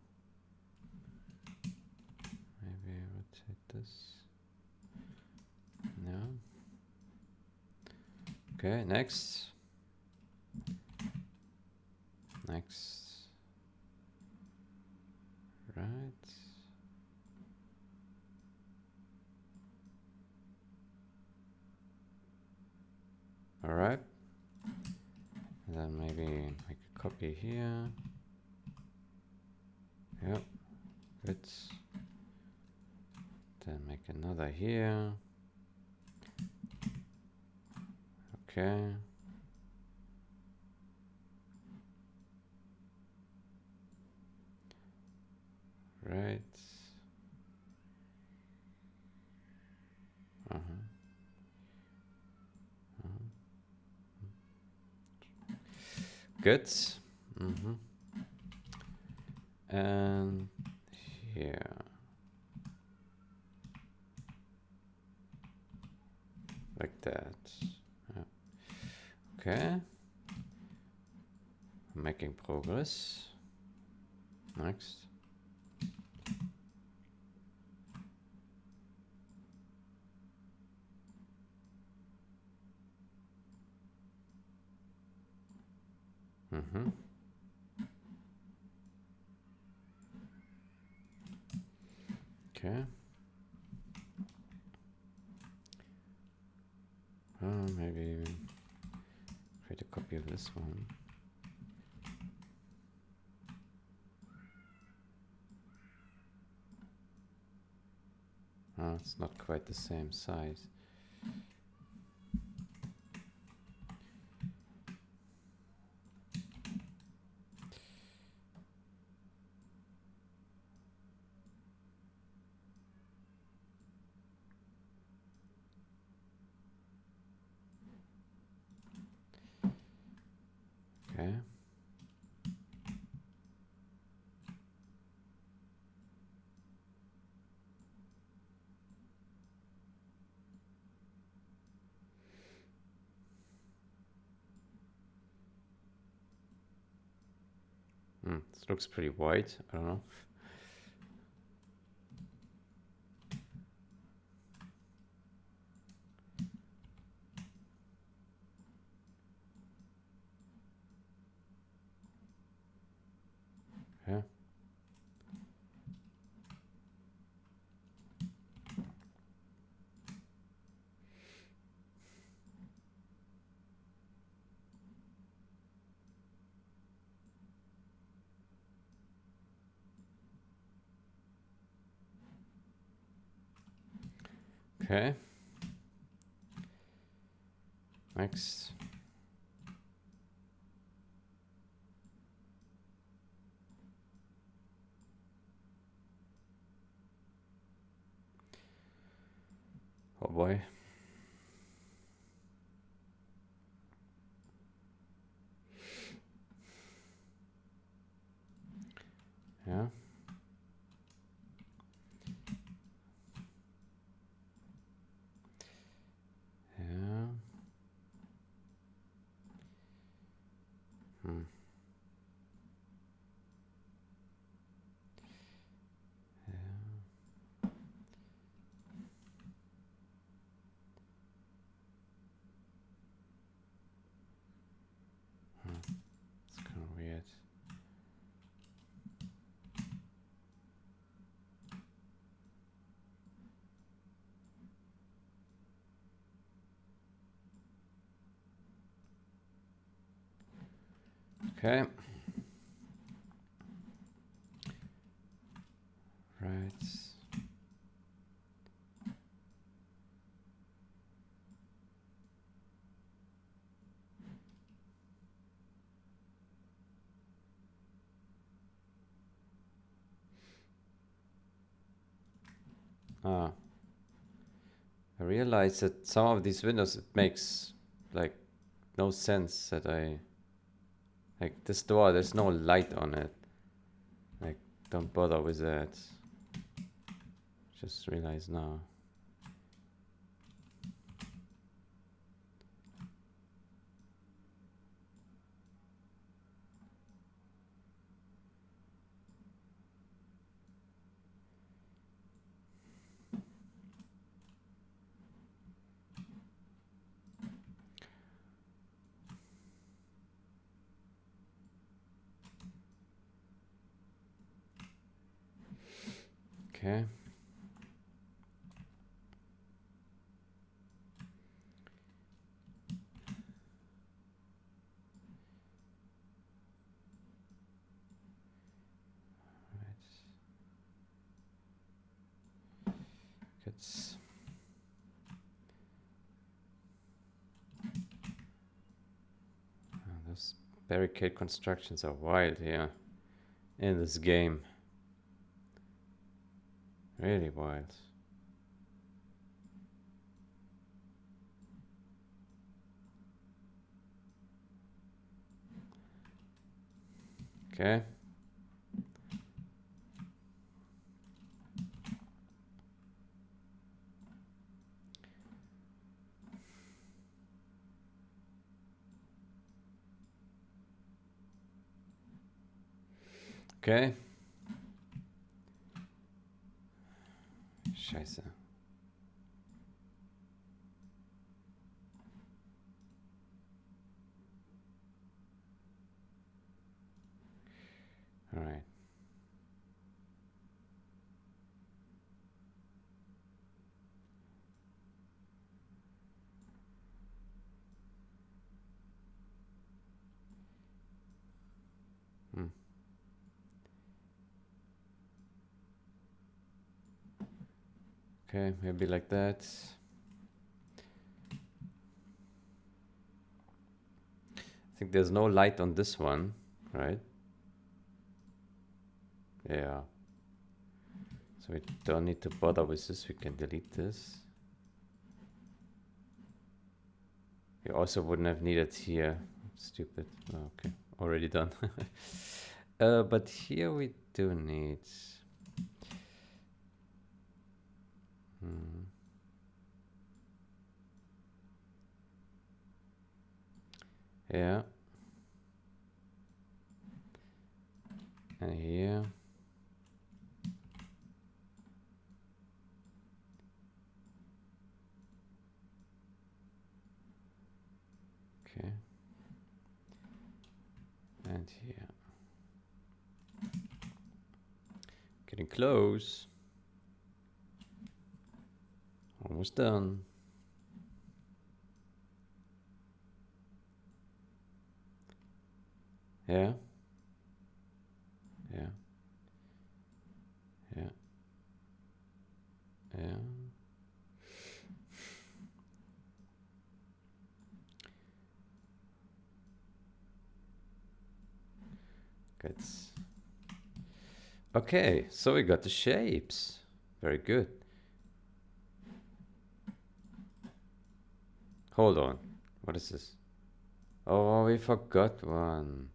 Maybe rotate this. No. Okay, next. Next. Right. All right. And then maybe make a copy here. Yep. Good. Then make another here. Okay. Right. Good. And here. Like that. Yeah. Okay. Making progress. Next. Okay. Maybe create a copy of this one. Oh, it's not quite the same size. This looks pretty white. I don't know. Yeah. Okay. Next. Oh boy. Yeah. Yeah. Hmm. It's kind of weird. Okay. Right. Ah. I realize that some of these windows, it makes like no sense that like this door, there's no light on it. Like, don't bother with that. Just realize now. Okay. It's those barricade constructions are wild here in this game. Really wild. Okay. Okay. Scheiße. All right. Hmm. Okay, maybe like that. I think there's no light on this one, right? Yeah. So we don't need to bother with this. We can delete this. We also wouldn't have needed here. Stupid. Oh, okay, already done. But here we do need. Hmm. Yeah. And here. Okay. And here. Getting close. Almost done. Yeah. Yeah. Yeah. Yeah. Good. Okay, so we got the shapes. Very good. Hold on. What is this? Oh, we forgot one.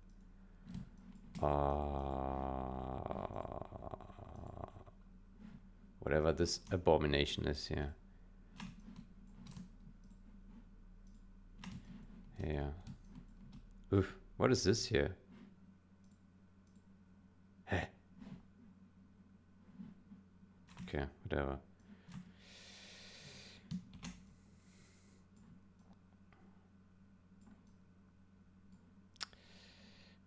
Whatever this abomination is here. Yeah. Oof. What is this here? Heh. Okay, whatever.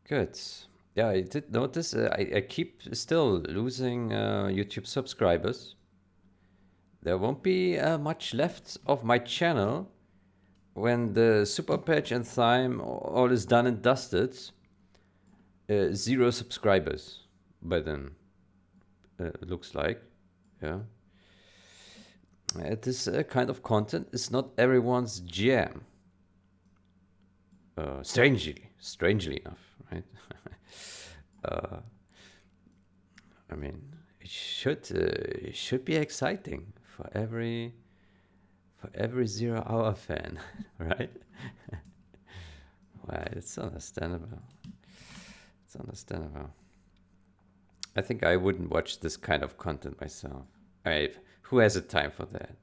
Good. Yeah, I did notice I keep still losing YouTube subscribers. There won't be much left of my channel when the Super Patch and Thyme all is done and dusted. 0 subscribers by then, looks like. Yeah. This kind of content is not everyone's jam. Strangely enough, right? I mean, it should be exciting for every 0-hour fan, right? Well, it's understandable. It's understandable. I think I wouldn't watch this kind of content myself. Who has the time for that?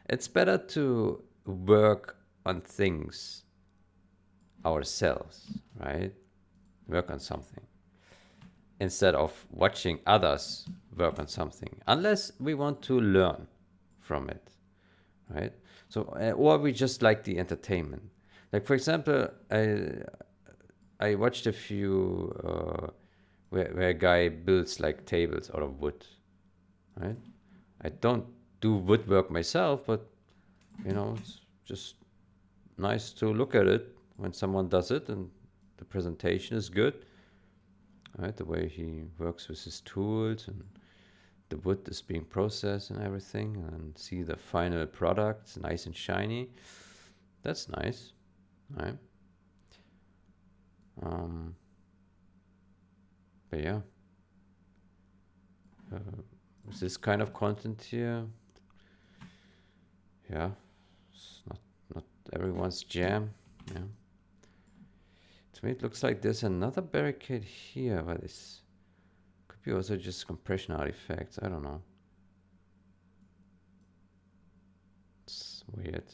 It's better to work on things ourselves, right? Work on something instead of watching others work on something, unless we want to learn from it, right? So, or we just like the entertainment. Like, for example, I watched a few where a guy builds like tables out of wood, right? I don't do woodwork myself, but you know, it's just nice to look at it when someone does it, and the presentation is good, right? The way he works with his tools and the wood is being processed and everything, and see the final product, nice and shiny. That's nice, right? But yeah, with this kind of content here, yeah, it's not everyone's jam. Yeah. To me, it looks like there's another barricade here, but this could be also just compression artifacts. I don't know. It's weird.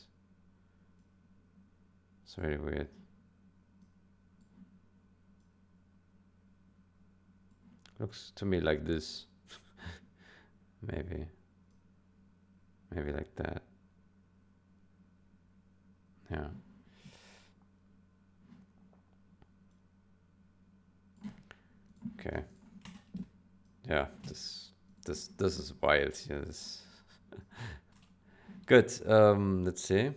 It's very weird. Looks to me like this. Maybe like that. Yeah. Okay. Yeah, this is wild. Yeah, this. Good. Let's see.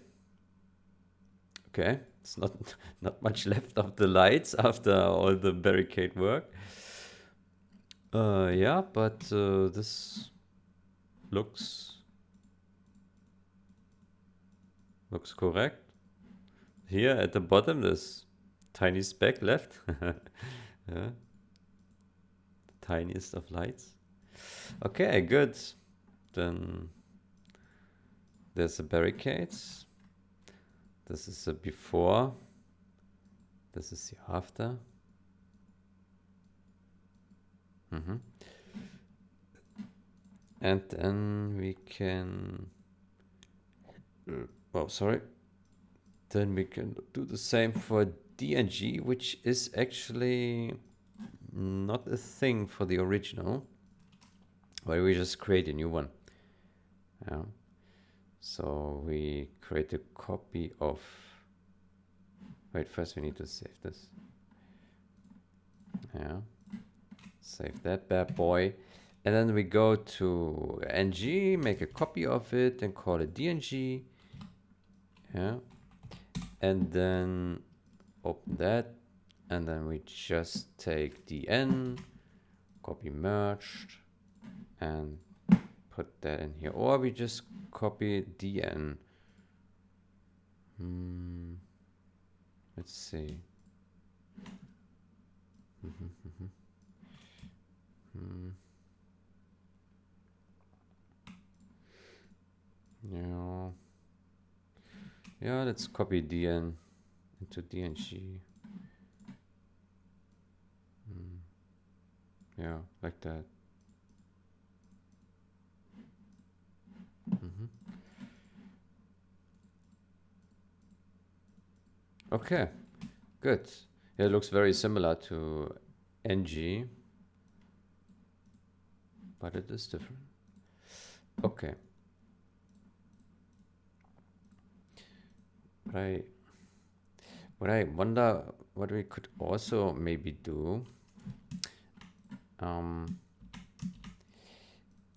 Okay, it's not much left of the lights after all the barricade work. Yeah, but this looks correct. Here at the bottom, there's tiny speck left. Yeah, tiniest of lights. Okay, good. Then there's the barricades. This is the before. This is the after. And then we can. Oh, sorry. Then we can do the same for DNG, which is actually not a thing for the original, but we just create a new one. Yeah. So we create a copy of, wait, first we need to save this. Yeah. Save that bad boy. And then we go to ng, make a copy of it and call it dng. Yeah. And then open that. And then we just take dn, copy merged, and put that in here. Or we just copy dn. Let's see. Yeah. Yeah, let's copy dn into dng. Yeah, like that. Okay, good. Yeah, it looks very similar to ng, but it is different. Okay. What I wonder what we could also maybe do,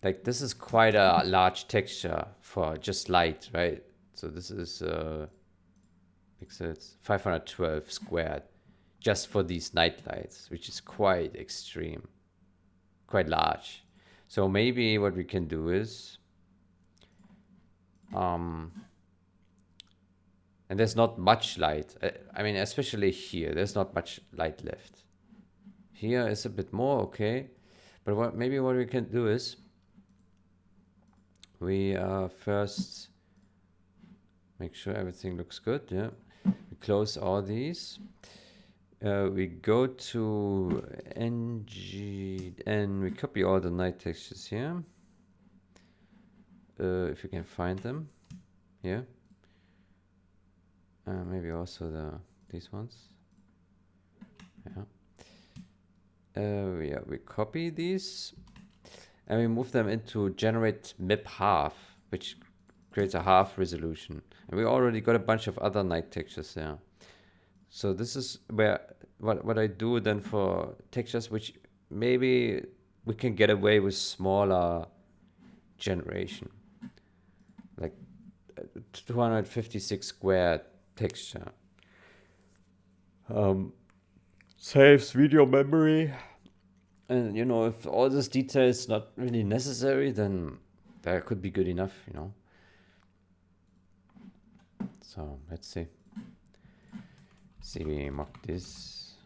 like this is quite a large texture for just light, right? So this is pixels 512 squared just for these night lights, which is quite extreme, quite large. So maybe what we can do is, and there's not much light. I mean, especially here, there's not much light left. Here is a bit more, okay. But maybe what we can do is, we first make sure everything looks good. Yeah, we close all these. We go to ng and we copy all the night textures here. If you can find them here. Maybe also these ones. Yeah. Yeah, we copy these and we move them into generate mip half, which creates a half resolution. And we already got a bunch of other night textures there. So this is where what I do then for textures which maybe we can get away with smaller generation, like 256 squared texture. Saves video memory. And you know, if all this detail is not really necessary, then that could be good enough, you know. So let's see. cbmogdis.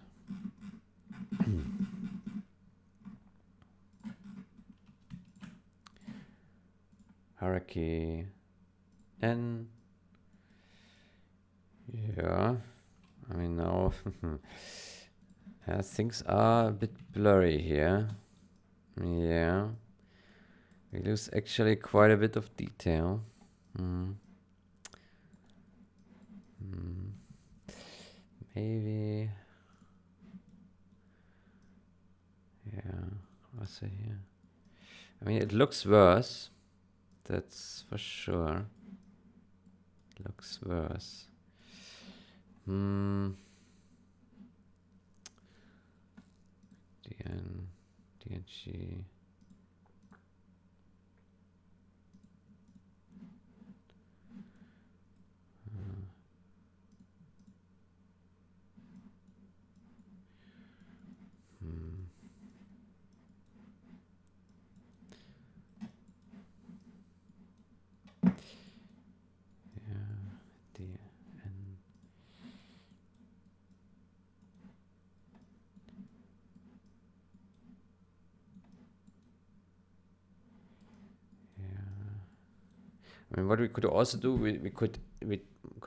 Hierarchy n. Yeah, I mean now yeah, things are a bit blurry here. Yeah, we lose actually quite a bit of detail. Maybe. Yeah, what's it here? I mean, it looks worse. That's for sure. It looks worse. DNG. I mean, what we could also do, we could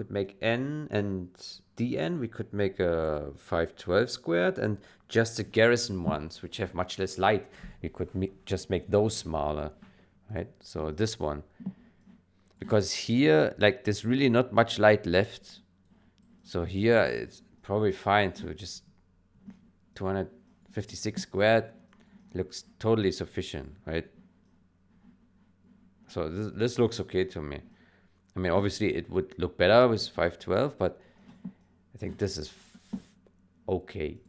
make n and dn. We could make a 512 squared, and just the garrison ones, which have much less light, we could just make those smaller, right? So this one, because here, like, there's really not much light left. So here it's probably fine to just 200. 56 squared looks totally sufficient, right? So this looks okay to me. I mean, obviously it would look better with 512, but I think this is okay.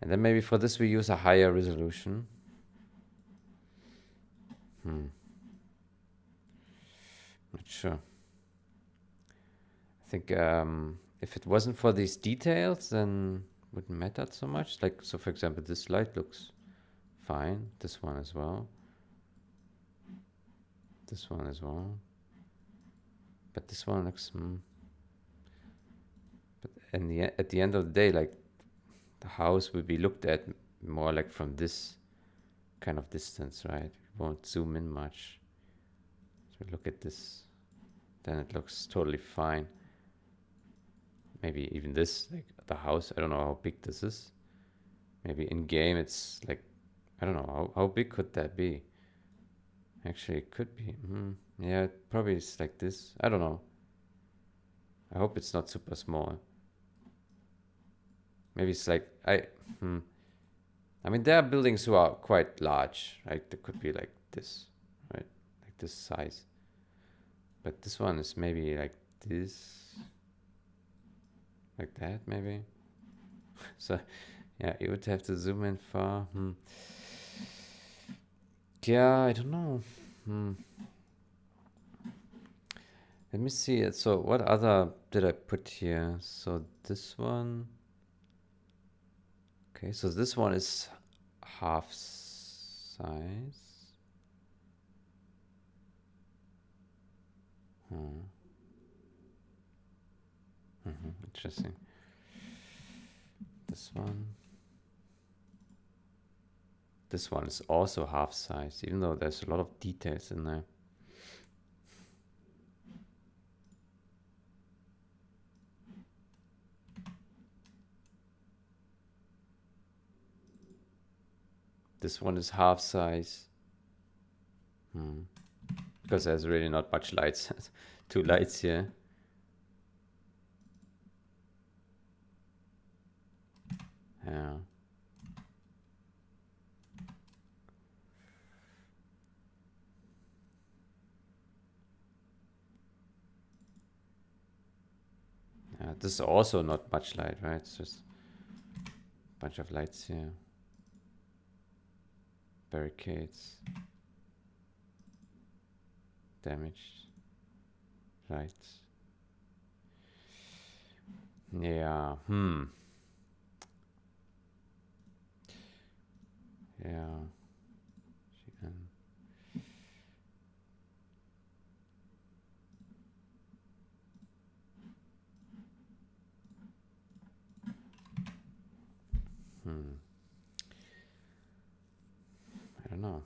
And then maybe for this we use a higher resolution. Not sure. I think if it wasn't for these details, then it wouldn't matter so much. Like, so for example, this light looks fine. This one as well. This one as well. But this one looks... But at the end of the day, like, the house will be looked at more like from this kind of distance, right? We won't zoom in much. So look at this. Then it looks totally fine. Maybe even this, like the house, I don't know how big this is. Maybe in game it's like, I don't know, how big could that be? Actually, it could be. Yeah, probably it's like this. I don't know. I hope it's not super small. Maybe it's like, I mean, there are buildings who are quite large, right? They could be like this, right? Like this size. But this one is maybe like this. Like that, maybe. So, yeah, you would have to zoom in far. Yeah, I don't know. Let me see it. So what other did I put here? So this one. Okay, so this one is half size. Interesting. This one. This one is also half size, even though there's a lot of details in there. This one is half size. Because there's really not much lights. 2 lights here. Yeah. This is also not much light, right? It's just a bunch of lights here. Barricades. Damaged lights. Yeah. Yeah. I don't know.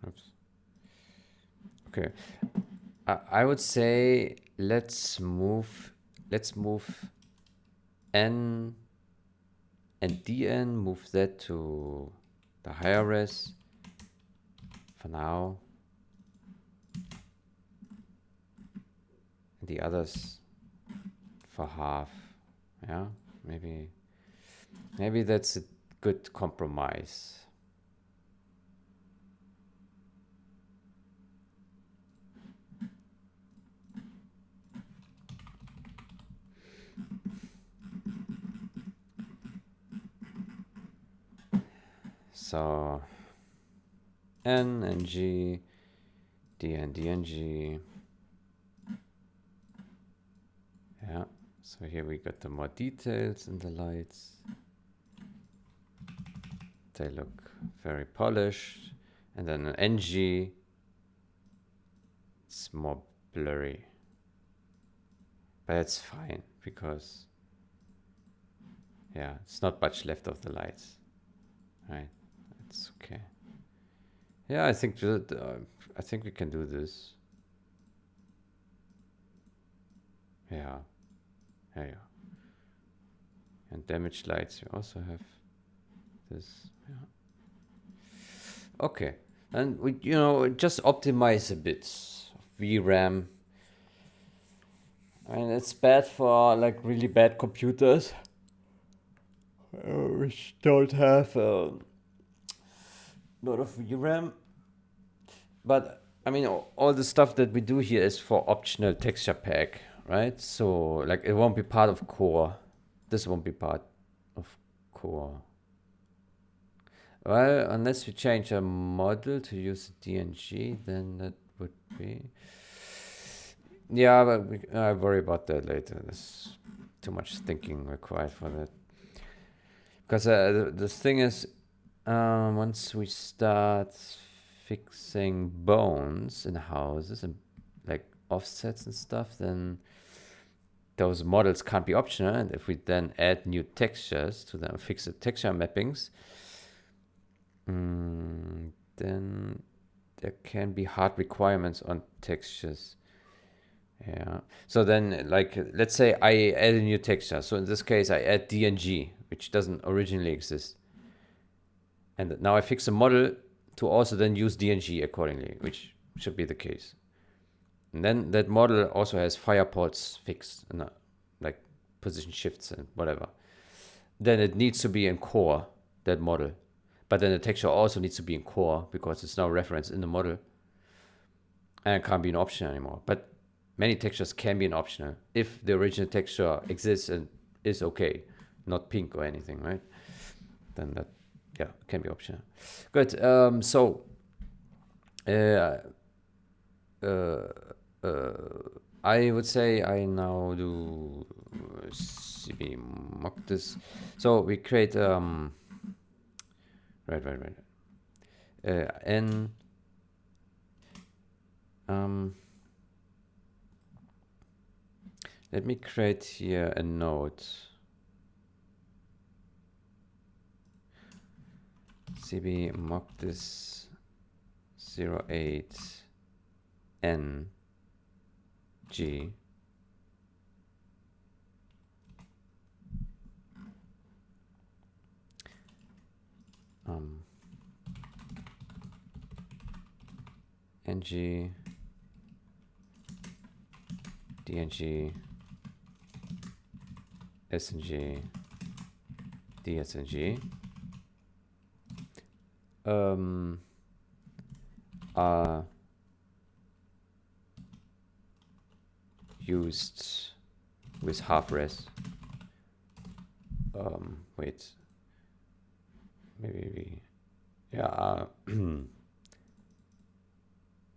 Oops. Okay. I would say let's move N and DN, move that to the higher res for now. And the others for half. Yeah, maybe that's a good compromise. So N and G, D and G. Yeah, so here we got the more details in the lights. They look very polished. And then an NG, it's more blurry. But it's fine because, yeah, it's not much left of the lights, right? It's okay. Yeah, I think we can do this. Yeah. And damaged lights, you also have this. Yeah. Okay. And we, just optimize a bit VRAM. I mean, it's bad for like really bad computers, which don't have a lot of VRAM. But I mean, all the stuff that we do here is for optional texture pack, right? So like it won't be part of core. This won't be part of core. Well, unless we change a model to use DNG, then that would be. Yeah, but I worry about that later. There's too much thinking required for that. Because the thing is, once we start fixing bones in houses and like offsets and stuff, then those models can't be optional. And if we then add new textures to them, fix the texture mappings, then there can be hard requirements on textures. Yeah. So then, like, let's say I add a new texture. So in this case, I add DNG, which doesn't originally exist. And now I fix a model to also then use DNG accordingly, which should be the case. And then that model also has fireports fixed, and like position shifts and whatever. Then it needs to be in core, that model. But then the texture also needs to be in core because it's now referenced in the model. And it can't be an option anymore. But many textures can be an optional if the original texture exists and is okay, not pink or anything, right? Then that, yeah, can be optional. Good. So I would say I now do cbmogdis. So we create right. N let me create here a node. cbmogdis08 N G NG DNG SNG DSNG are used with half res. Wait, maybe we, yeah,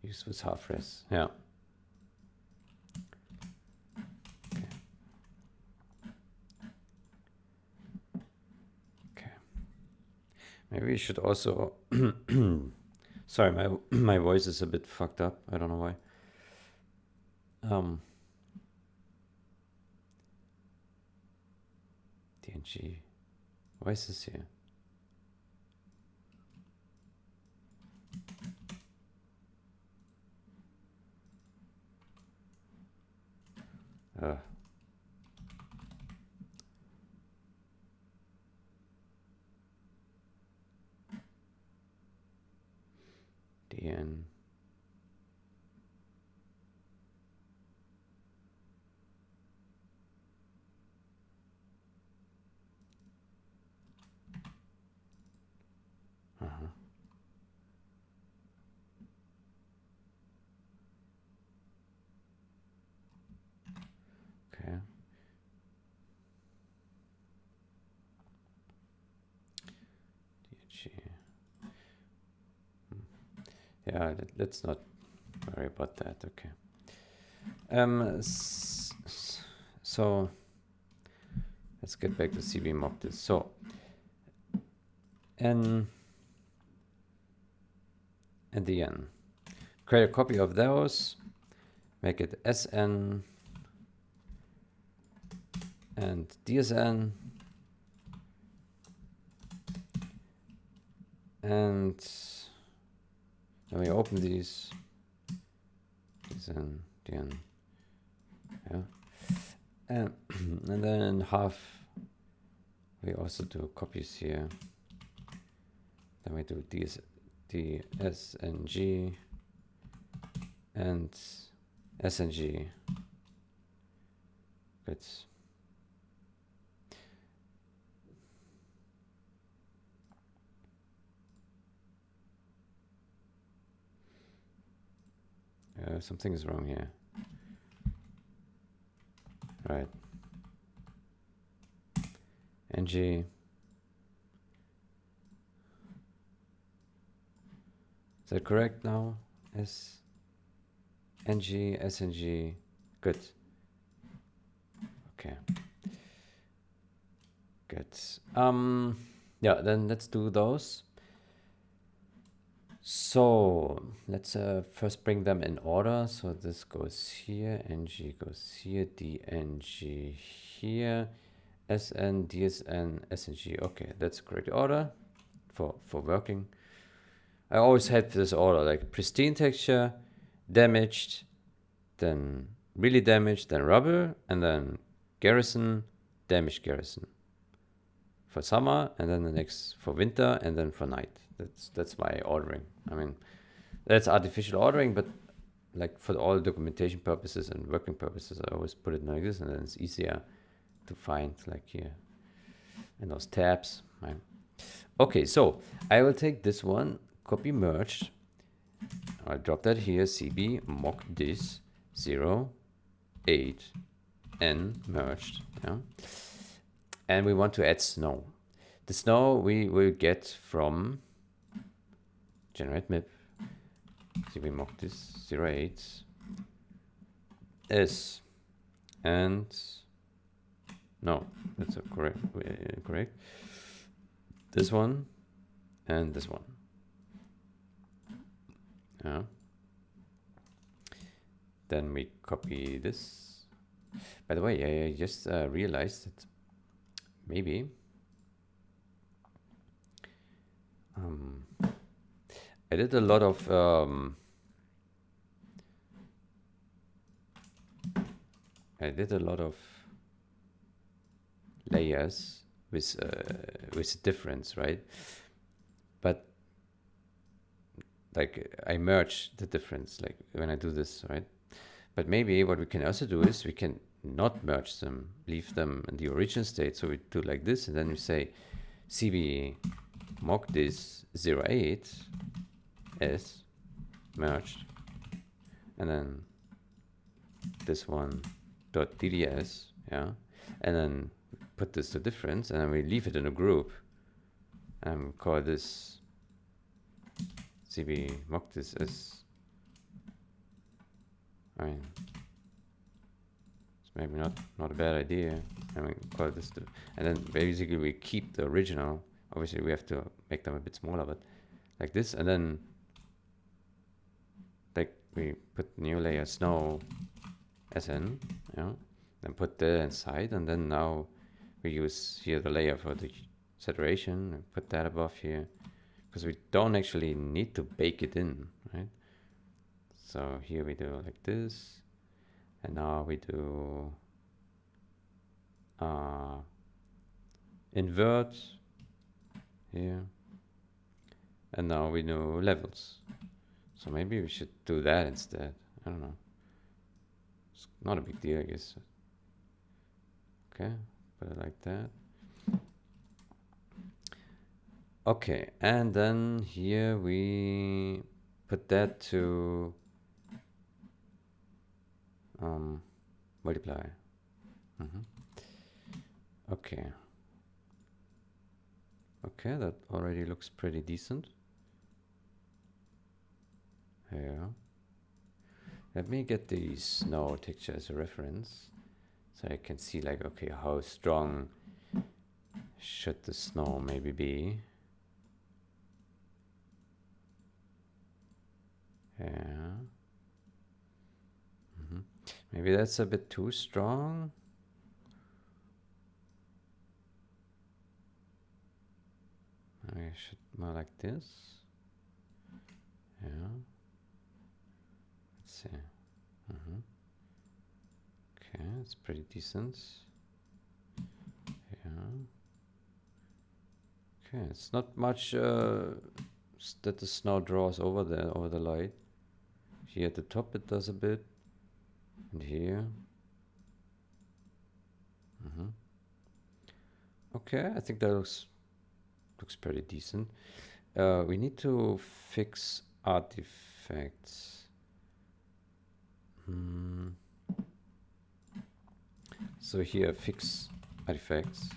used with half res, yeah. Okay. Maybe we should also, sorry, my voice is a bit fucked up. I don't know why. DNG. Why is this here? DN. Okay. DNG. Yeah, let's not worry about that. Okay. So let's get back to cbmogdis. So N and the N. Create a copy of those. Make it SN and DSN. And then we open these. DSN, DN. Yeah. And then in half, we also do copies here. Then we do the SNG and SNG. Good. Something is wrong here. Right. NG. Is that correct now? SNG, SNG. Good. Okay. Good. Yeah, then let's do those. So let's first bring them in order. So this goes here, NG goes here, DNG here, SN, DSN, SNG. Okay, that's a great order for working. I always had this order, like pristine texture, damaged, then really damaged, then rubber, and then garrison, damaged garrison. For summer, and then the next for winter, and then for night. That's my ordering. I mean, that's artificial ordering, but like for all documentation purposes and working purposes, I always put it like this, and then it's easier to find, like here, in those tabs. Right? Okay, so I will take this one, copy merged. I'll drop that here, cbmogdis08 n merged. Yeah. And we want to add snow. The snow we will get from generate map cbmogdis08 s and no, that's a correct. This one and this one. Yeah. Then we copy this. By the way, I just realized that maybe I did a lot of layers with difference, right? But like I merge the difference, like when I do this, right? But maybe what we can also do is we can not merge them, leave them in the original state. So we do like this, and then we say cbmogdis08 s merged, and then this one dot DDS, yeah, and then put this to difference, and then we leave it in a group, and we call this cbmogdis s. I mean, it's maybe not a bad idea. I mean, call this and then basically we keep the original. Obviously, we have to make them a bit smaller, but like this, and then like we put new layer snow SN, yeah, then put that inside, and then now we use here the layer for the saturation and put that above here, because we don't actually need to bake it in, right? So here we do like this, and now we do invert here, and now we know levels. So maybe we should do that instead. I don't know. It's not a big deal, I guess. Okay, put it like that. Okay, and then here we put that to multiply. Okay. Okay, that already looks pretty decent. Yeah. Let me get the snow texture as a reference, so I can see, like, okay, how strong should the snow maybe be. Yeah. Maybe that's a bit too strong. I should more like this. Yeah. Let's see. Okay, it's pretty decent. Yeah. Okay, it's not much that the snow draws over the light. Here at the top it does a bit, and here. Okay, I think that looks pretty decent. We need to fix artifacts. So here, fix artifacts.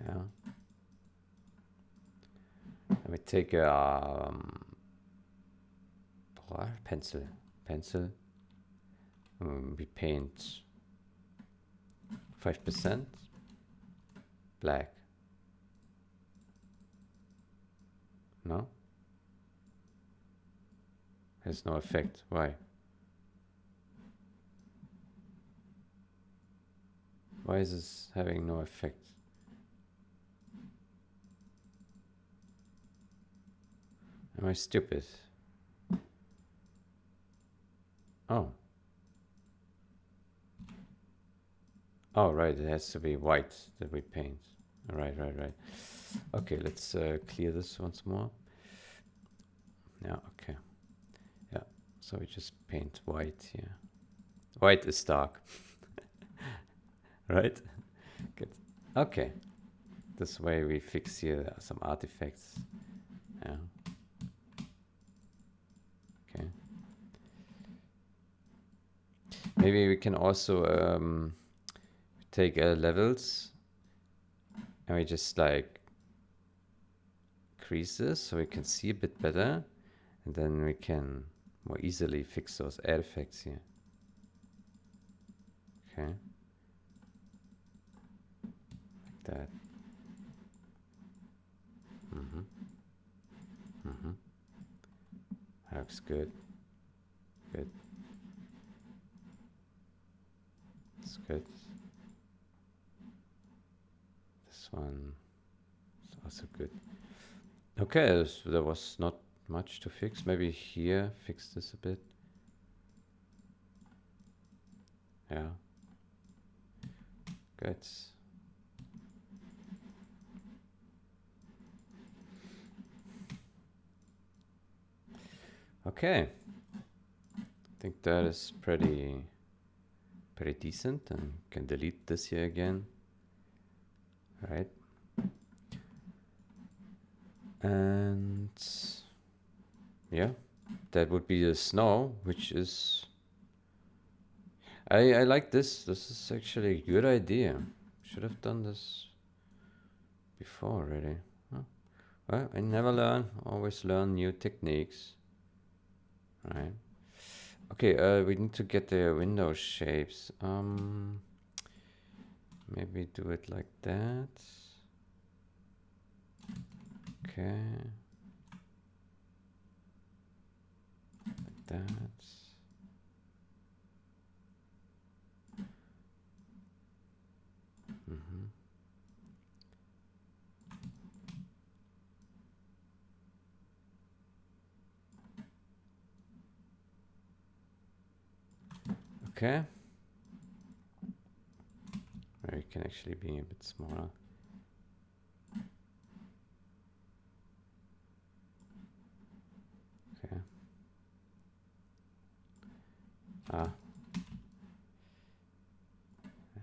Yeah. And we take a pencil. We paint 5% black. No? Has no effect. Why? Why is this having no effect? Am I stupid? Oh. Oh, right, it has to be white that we paint. Right. Okay, let's clear this once more. Yeah, okay. Yeah, so we just paint white here. White is dark. Right? Good. Okay. This way we fix here some artifacts. Yeah. Okay. Maybe we can also take levels and we just like increase this so we can see a bit better, and then we can more easily fix those artifacts here. Okay. Like that. Looks good. Good. That's good. This one is also good. Okay, so there was not much to fix. Maybe here, fix this a bit. Yeah. Good. Okay. I think that is pretty decent, and can delete this here again. Right. And yeah, that would be the snow, which is I like this. This is actually a good idea. Should have done this before already. Huh? Well, I never learn. Always learn new techniques. Right. Okay, we need to get the window shapes. Maybe do it like that. Okay. Like that. Okay. Or it can actually be a bit smaller. Okay.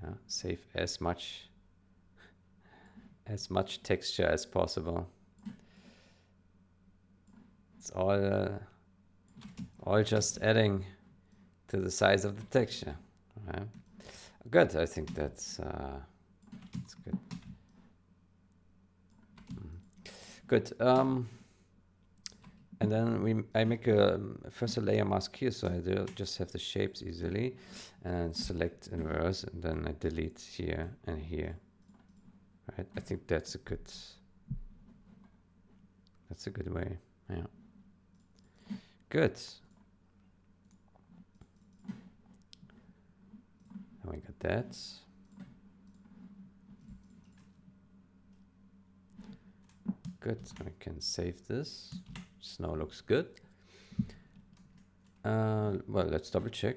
Yeah, save as much texture as possible. It's all just adding to the size of the texture. Right? Good. I think that's good. Good. And then I make first a layer mask here, so I just have the shapes easily, and select inverse, and then I delete here and here. Right. I think that's a good way. Yeah. Good. And we got that. Good. We can save this. Snow looks good. Well, let's double check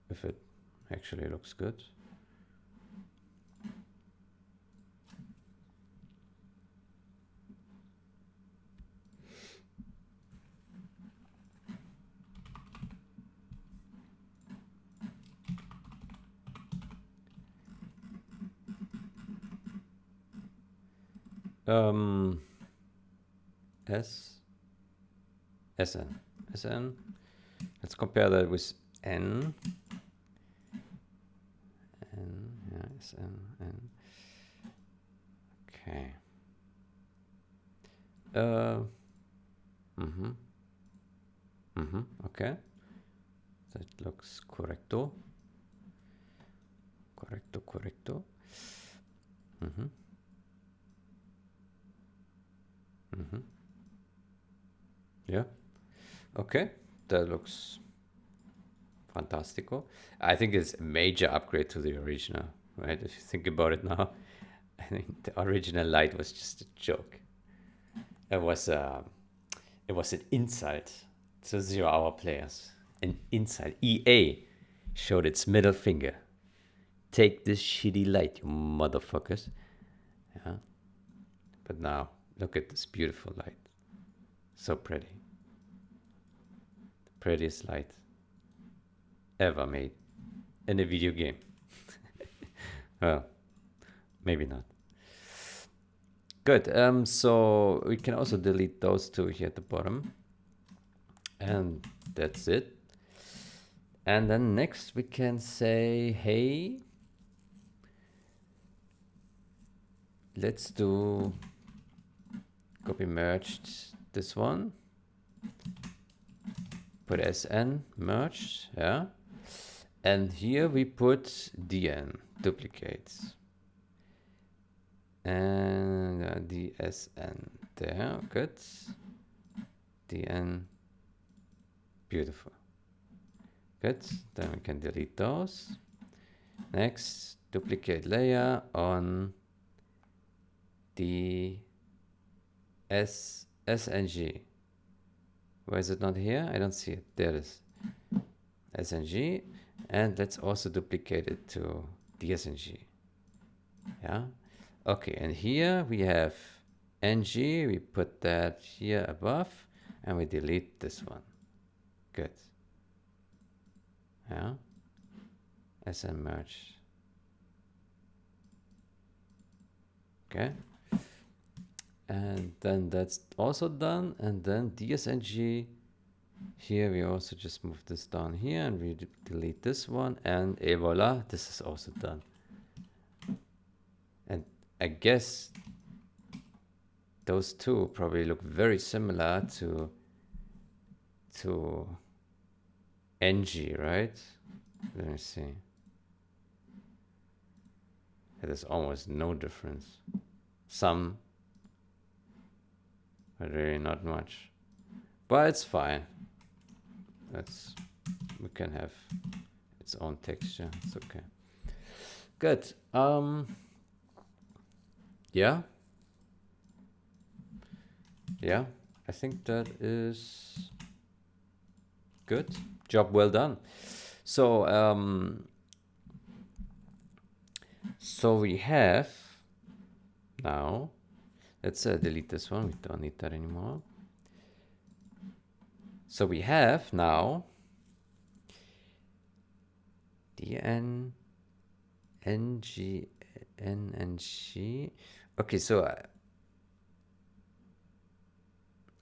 if it actually looks good. S, SN, SN. Let's compare that with N. N, yeah, SN, N. Okay. Okay. That looks correcto. Correcto. Yeah. Okay. That looks fantastico. I think it's a major upgrade to the original, right? If you think about it now, I think the original light was just a joke. It was an insult to 0-hour players. An insult. EA showed its middle finger. Take this shitty light, you motherfuckers. Yeah. But now, look at this beautiful light. So pretty. The prettiest light ever made in a video game. Well, maybe not. Good. So we can also delete those two here at the bottom. And that's it. And then next we can say, hey, let's do copy merged this one. Put SN merged, yeah. And here we put DN, duplicates. And DSN there, good. DN, beautiful. Good, then we can delete those. Next, duplicate layer on the SNG. Why is it not here? I don't see it. There it is. SNG. And let's also duplicate it to DSNG. Yeah. Okay, and here we have NG. We put that here above and we delete this one. Good. Yeah. SN merge. Okay. And then that's also done. And then DSNG. Here we also just move this down here and we delete this one. And voila, this is also done. And I guess those two probably look very similar to NG, right? Let me see. There's almost no difference. Some, but really not much. But it's fine. We can have its own texture. It's okay. Good. Yeah. Yeah. I think that is good. Job well done. So so we have now. Let's delete this one. We don't need that anymore. So we have now DN, NG, NNG. Okay, so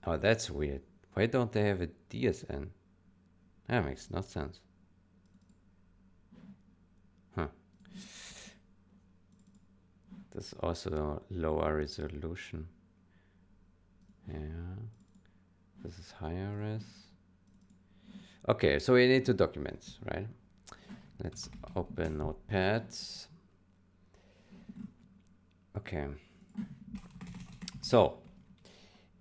oh, that's weird. Why don't they have a DSN? That makes no sense. Huh. This is also lower resolution. Yeah. This is higher res. Okay, so we need two documents, right? Let's open Notepad. Okay. So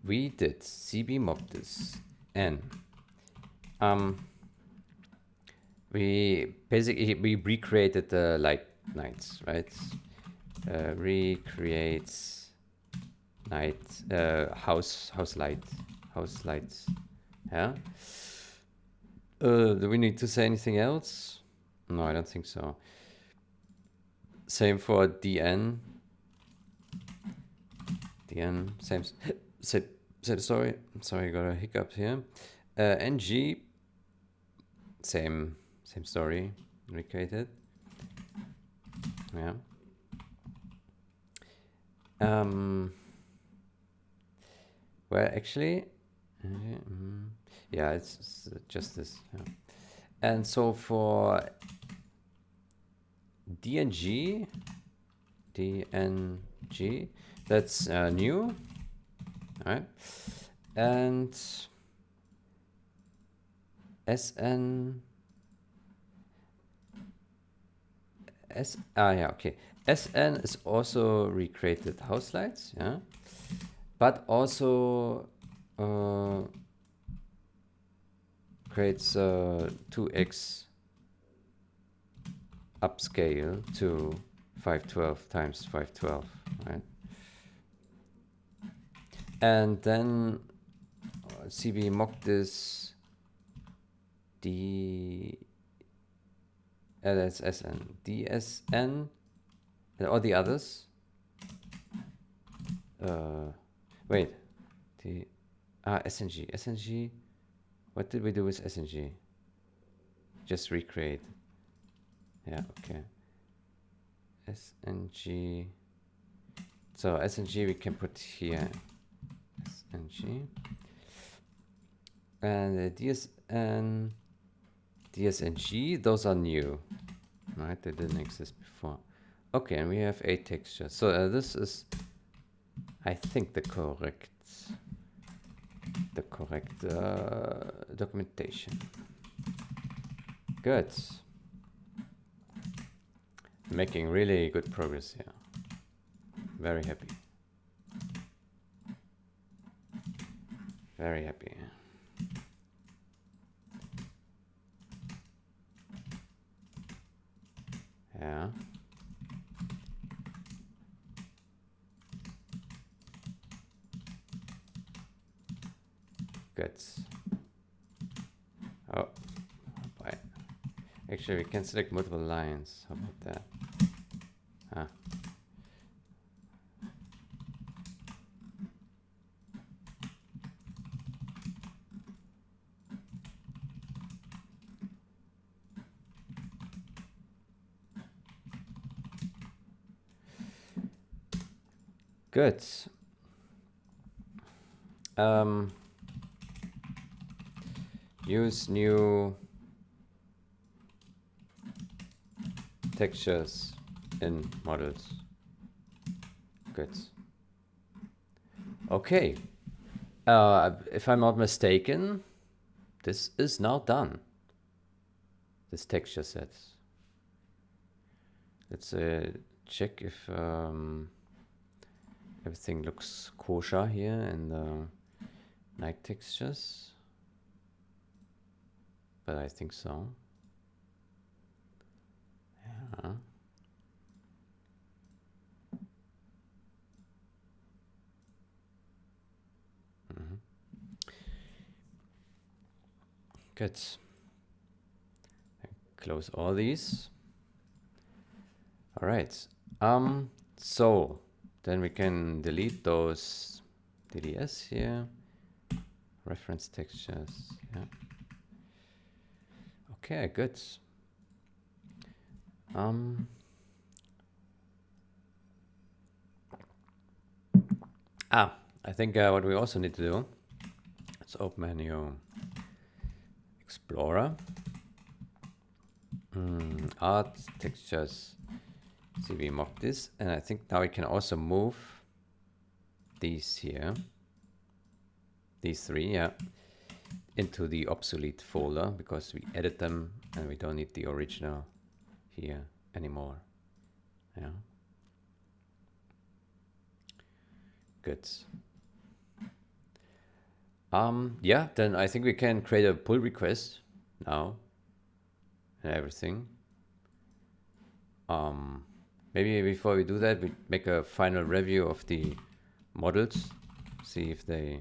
we did cbmogdis n. We recreated the light nights, right? Recreates night house lights. Yeah. Do we need to say anything else? No, I don't think so. Same for DN. DN, same sorry, I got a hiccup here. NG, same story, recreated. Yeah. Well, actually, yeah, it's just this. Yeah. And so for DNG, that's new, all right? And SN, yeah, okay. SN is also recreated house lights, yeah, but also creates 2x upscale to 512 times 512, right? And then cbmogdis D LSSN DSN and all the others. Wait, the SNG. What did we do with SNG? Just recreate. Yeah, okay. SNG. So SNG we can put here. SNG. And DSN, DSNG, those are new, right? They didn't exist before. Okay, and we have 8 textures. So this is, I think, the correct documentation. Good. Making really good progress here. Very happy. Very happy. Yeah. Good. Oh, bye. Actually, we can select multiple lines. How about that? Ah. Good. Use new textures in models. Good. Okay. If I'm not mistaken, this is now done. This texture set. Let's check if everything looks kosher here in the night textures. But I think so. Yeah. Good. Close all these. All right. So then we can delete those DDS here. Reference textures. Yeah. Okay, good. I think what we also need to do, let's open a new Explorer. Art, textures, cbmogdis, and I think now we can also move these here, these 3, yeah, into the obsolete folder because we edit them and we don't need the original here anymore. Yeah. Good. Yeah, then I think we can create a pull request now and everything. Maybe before we do that, we make a final review of the models, see if they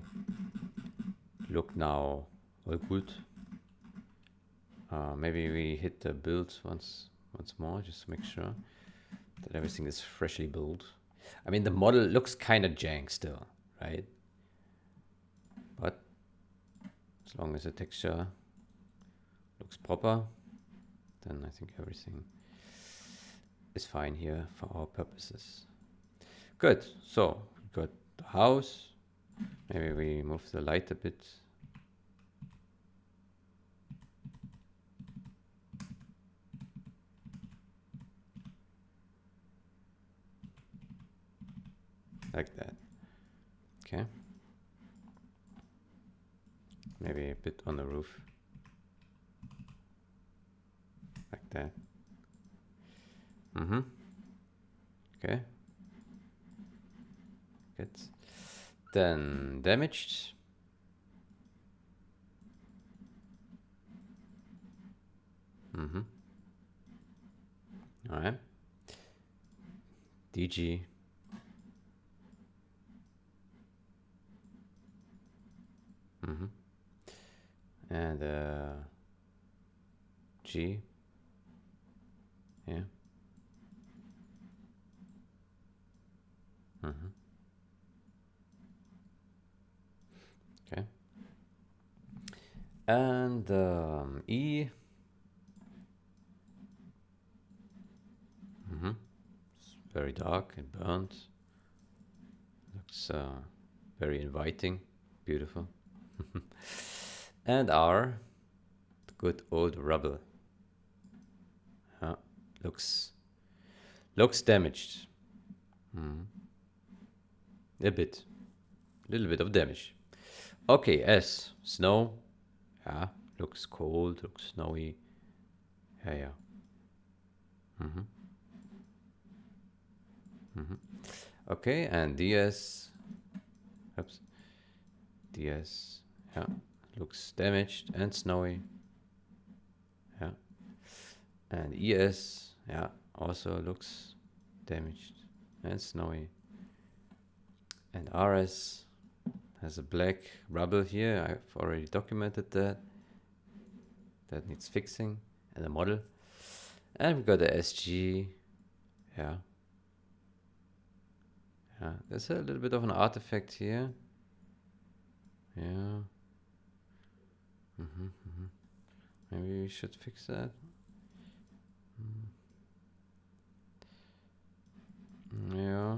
look now all good. Maybe we hit the build once more, just to make sure that everything is freshly built. I mean, the model looks kind of jank still, right? But as long as the texture looks proper, then I think everything is fine here for our purposes. Good. So we got the house. Maybe we move the light a bit. Like that. Okay. Maybe a bit on the roof. Like that. Mm-hmm. Okay. Good. Then damaged. Mm-hmm. All right. DG. Mm-hmm. And G. Yeah. Mm-hmm. Okay. And E. Mm-hmm. It's very dark and burnt. Looks very inviting. Beautiful. And R. Good old rubble. Looks damaged. A bit. A little bit of damage. Okay, S. Snow. Yeah. Looks cold. Looks snowy. Yeah. Okay, and DS. Oops. DS. Yeah. Looks damaged and snowy. Yeah. And ES. Yeah. Also looks damaged and snowy. And RS has a black rubble here. I've already documented that. That needs fixing. And a model. And we got the SG. Yeah. Yeah. There's a little bit of an artifact here. Yeah. Maybe we should fix that. Yeah.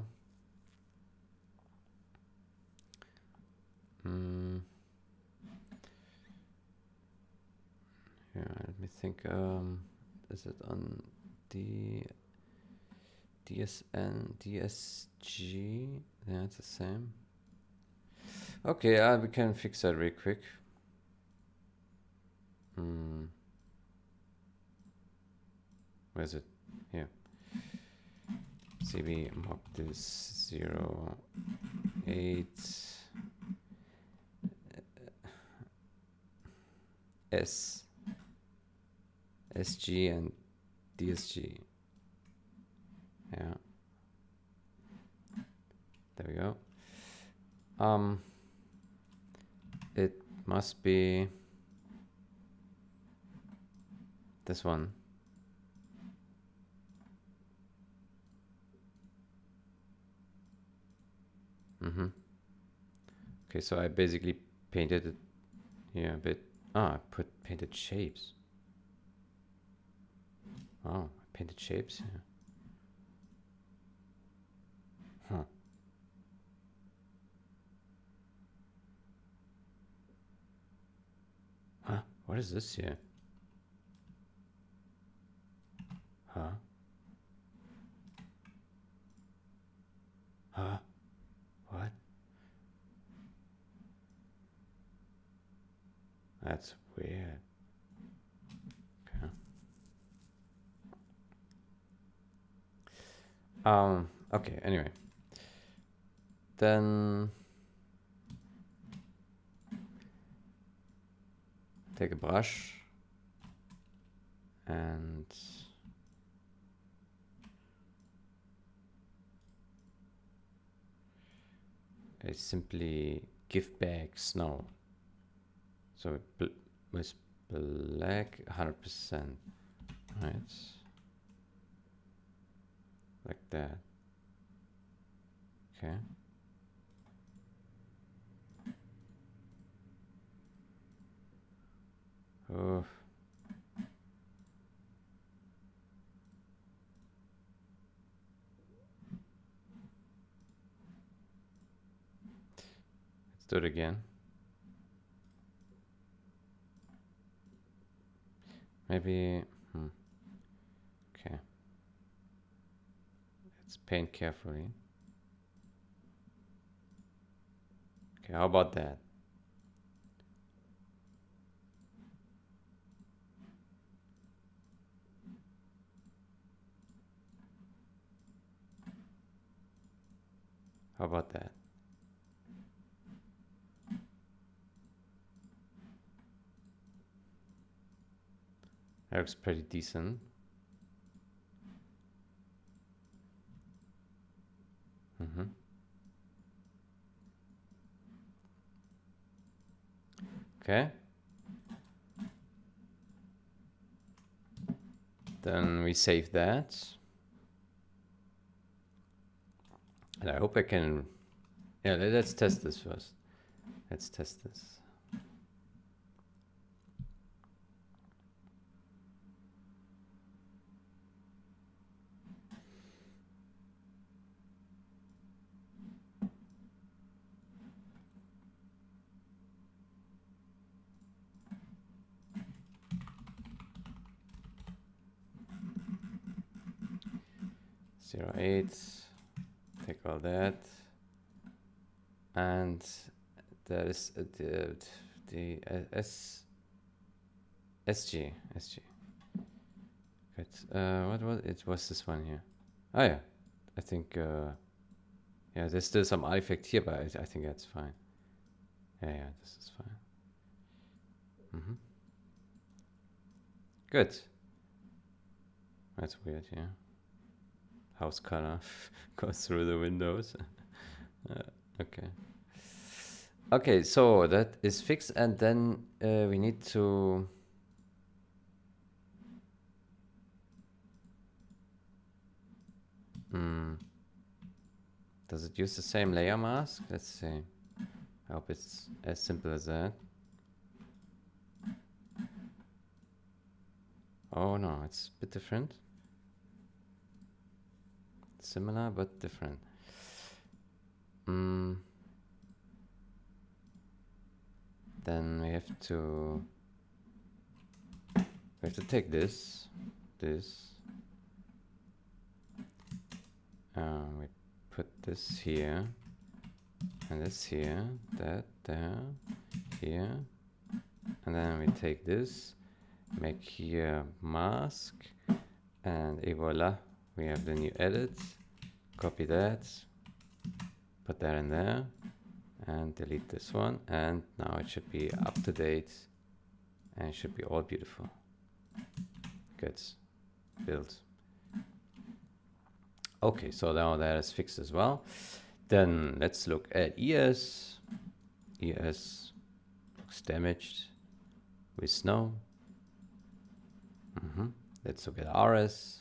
Yeah, let me think. Is it on the DSN, DSG? Yeah, it's the same. Okay, we can fix that real quick. Where is it? Here. cbmogdis08 SG and DSG. Yeah. There we go. It must be this one. Okay, so I basically painted it here a bit. I painted shapes. Oh, I painted shapes here. Huh. Huh? What is this here? Huh? Huh? What? That's weird. Okay. Okay, anyway. Then take a brush and I simply give back snow. So with black 100%. Right. Like that. Okay. Oh. Let's do it again. Maybe, okay. Let's paint carefully. Okay, how about that? How about that? That looks pretty decent. Okay. Then we save that. And I hope I can... Yeah, let's test this first. Let's test this. Zero 08. Take all that. And there is the SG. Good. What was it? Was this one here? Oh yeah, I think. Yeah, there's still some artifact here, but I think that's fine. Yeah, this is fine. Good. That's weird. Yeah. House color goes through the windows. Okay. Okay, so that is fixed, and then we need to... Does it use the same layer mask? Let's see. I hope it's as simple as that. Oh no, it's a bit different. Similar but different. Then we have to take this. We put this here, and this here, that there, here, and then we take this, make here mask, and voila, we have the new edit. Copy that, put that in there, and delete this one, and now it should be up to date, and it should be all beautiful. Good. Build. Okay, so now that is fixed as well. Then let's look at ES. ES looks damaged with snow. Let's look at RS.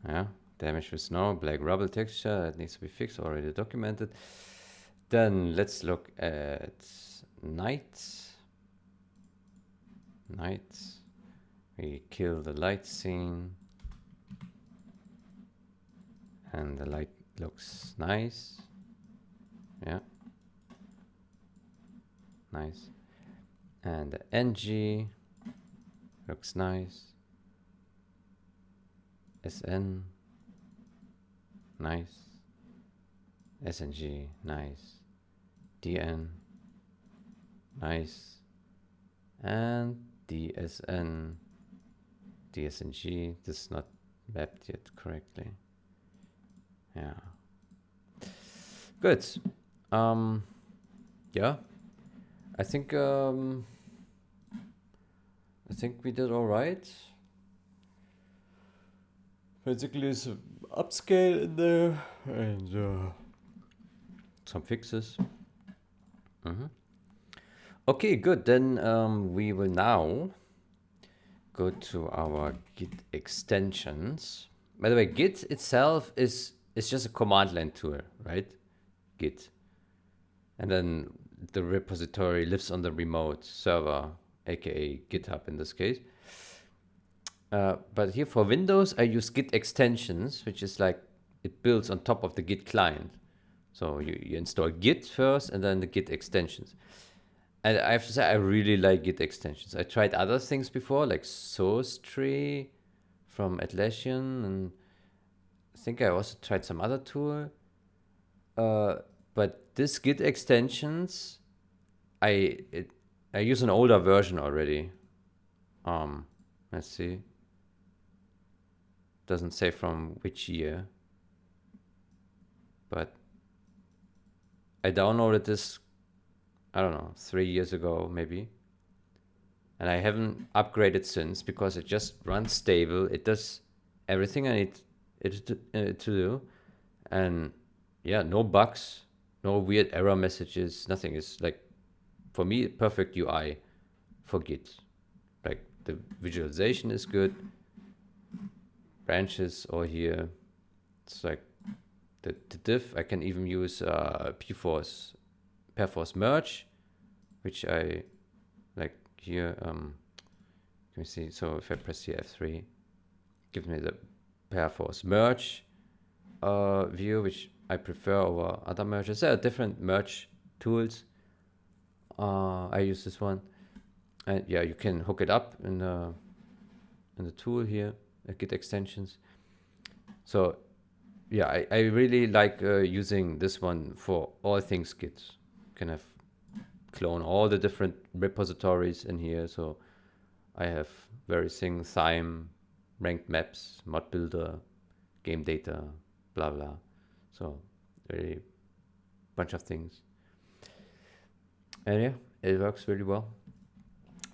Yeah, damage with snow, black rubble texture, that needs to be fixed, already documented. Then let's look at night. We kill the light scene. And the light looks nice. Yeah. Nice. And the NG looks nice. SN, nice. SNG, nice. DN, nice. And DSN, DSNG, this is not mapped yet correctly. Yeah. Good. Yeah. I think we did all right. Basically, some upscale in there and some fixes. Okay, good. Then we will now go to our Git extensions. By the way, Git itself is just a command line tool, right? Git. And then the repository lives on the remote server, aka GitHub in this case. But here for Windows, I use Git extensions, which is like it builds on top of the Git client. So you install Git first and then the Git extensions. And I have to say, I really like Git extensions. I tried other things before, like Source Tree from Atlassian, and I think I also tried some other tool. But this Git extensions, I use an older version already. Let's see. Doesn't say from which year, but I downloaded this, I don't know, 3 years ago maybe, and I haven't upgraded since because it just runs stable. It does everything I need it to do, and yeah, no bugs, no weird error messages, nothing. Is like, for me, perfect UI for Git. Like the visualization is good, branches all here. It's like the diff. I can even use Perforce merge, which I like here. Can we see? So if I press here F3, gives me the Perforce merge view, which I prefer over other merges. There are different merge tools. I use this one, and yeah, you can hook it up in the tool here, Git extensions. So yeah, I really like using this one for all things Git. You can have clone all the different repositories in here. So I have various things: Thyme, ranked maps, mod builder, game data, blah blah. So very bunch of things. And yeah, it works really well.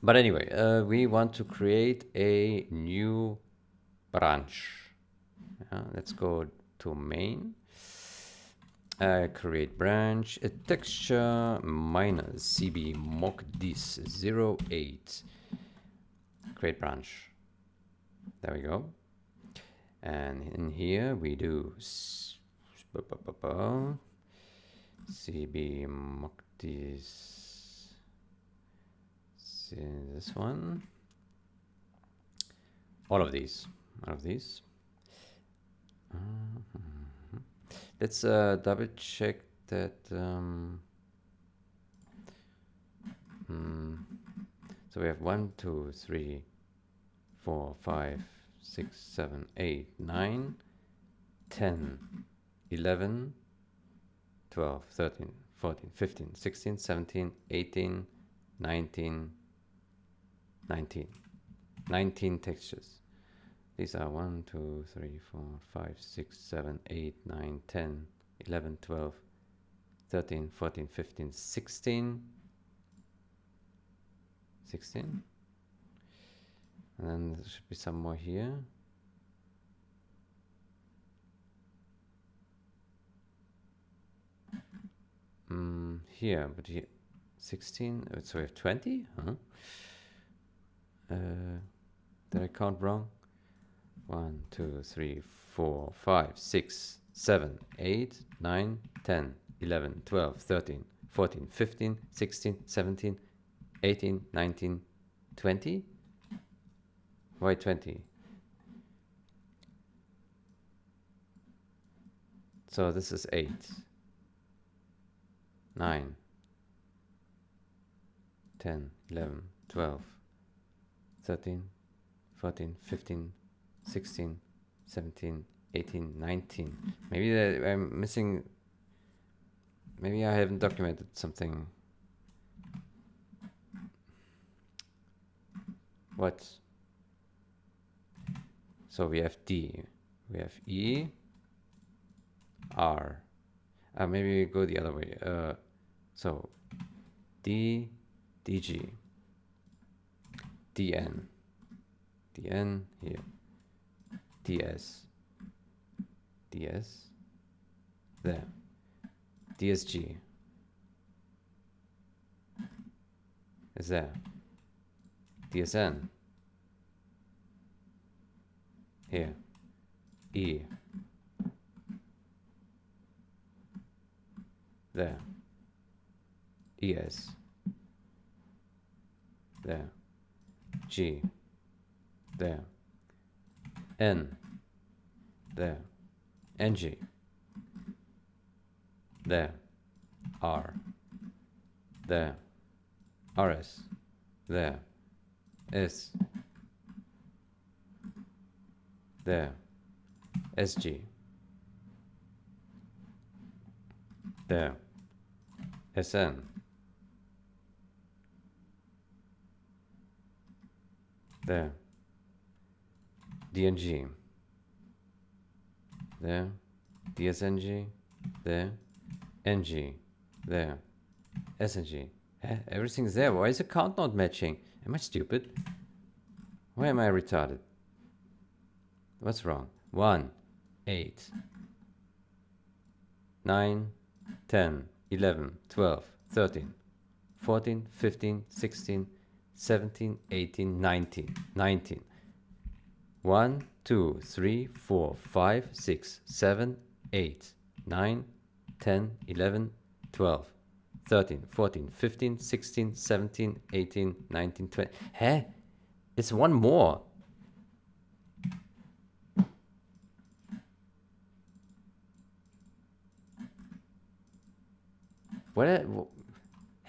But anyway, we want to create a new branch. Let's go to main. Create branch, a texture minus cbmogdis08. Create branch. There we go. And in here we do cbmogdis. This one. All of these. Let's double check that. So we have 1, 2, 3, 4, 5, 6, 7, 8, 9, 10, 11, 12, 13, 14, 15, 16, 17, 18, 19, 19 textures. These are 1, 2, 3, 4, 5, 6, 7, 8, 9, 10, 11, 12, 13, 14, 15, 16. 16. And then there should be some more here. Here, but here 16. So we have 20? Huh? Did I count wrong? 1, 2, 3, 4, 5, 6, 7, 8, 9, 10, 11, 12, 13, 14, 15, 16, 17, 18, 19, 20? Why 20? So this is 8, 9, 10, 11, 12, 13, 14, 15, 16, 17, 18, 19. Maybe I'm missing. Maybe I haven't documented something. What? So we have D, we have E, R. Maybe we go the other way. So D, DG, DN, DN here, DS, DS, there, DSG is there, DSN here, E there, ES there, G there, N there, NG there, R, there, RS, there, S, there, SG, there, SN, there, DNG, there, DSNG, there, NG, there, SNG. Everything's there. Why is the count not matching? Am I stupid? Why am I retarded? What's wrong? 1, 8, 9, 10, 11, 12, 13, 14, 15, 16, 17, 18, 19, 19. 1, 2, 3, 4, 5, 6, 7, 8, 9, 10, 11, 12, 13, 14, 15, 16, 17, 18, 19, 20. Hä? It's one more. What?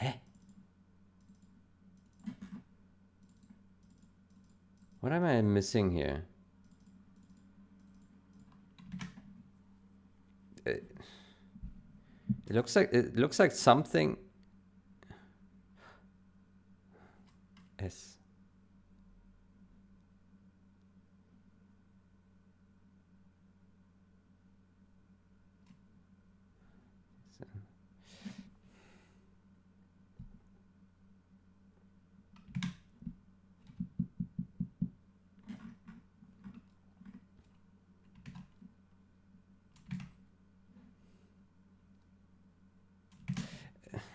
Hä? What am I missing here? It looks like something. S.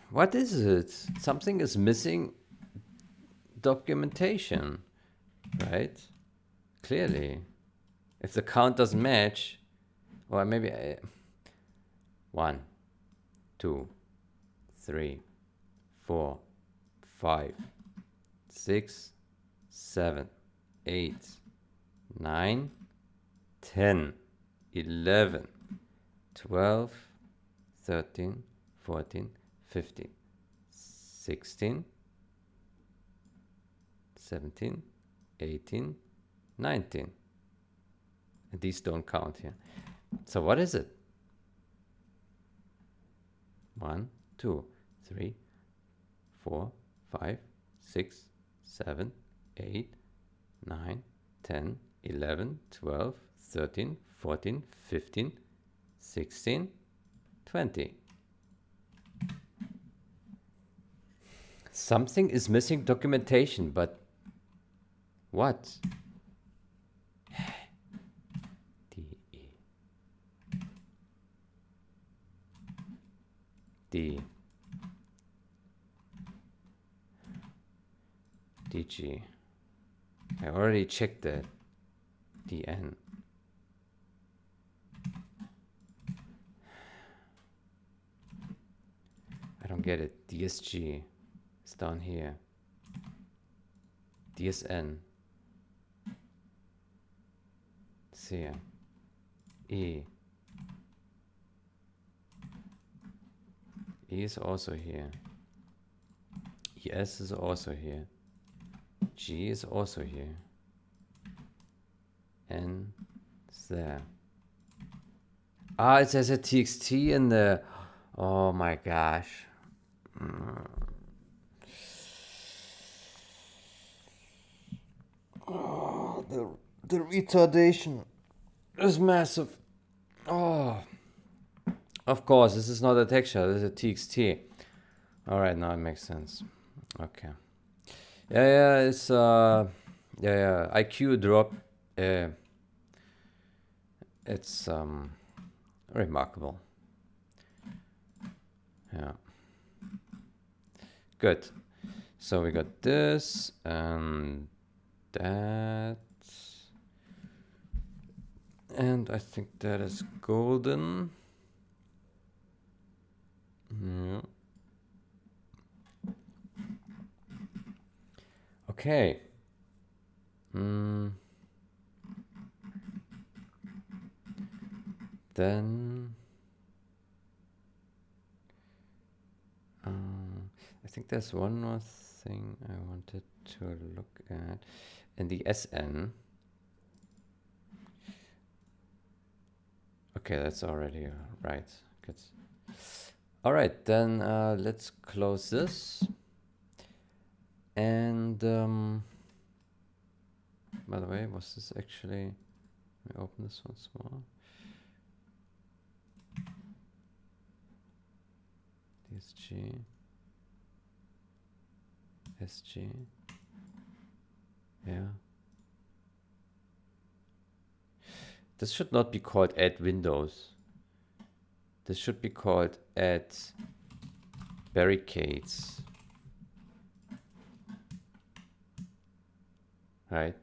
What is it? Something is missing. Documentation, right? Clearly, if the count doesn't match, or maybe 1, 2, 3, 4, 5, 6, 7, 8, 9, 10, 11, 12, 13, 14, 15, 16, 17, 18, 19. And these don't count here. So what is it? 1, 2, 3, 4, 5, 6, 7, 8, 9, 10, 11, 12, 13, 14, 15, 16, 20. Something is missing documentation, but what? D-E. D. DG. I already checked that. DN. I don't get it. DSG. It's down here. DSN. It's here. E. E is also here. ES is also here. G is also here. N is there. Ah, it says a TXT in the... Oh my gosh. Oh, the retardation is massive. Oh, of course, this is not a texture, this is a TXT. All right, now it makes sense. Okay. Yeah, it's yeah, IQ drop. It's remarkable. Yeah. Good. So we got this and that, and I think that is golden. Yeah. Okay. Then think there's one more thing I wanted to look at in the SN. Okay, that's already right. Good. All right, then let's close this. And by the way, was this actually? Let me open this once more. DSG. SG. Yeah. This should not be called add windows. This should be called add barricades. Right?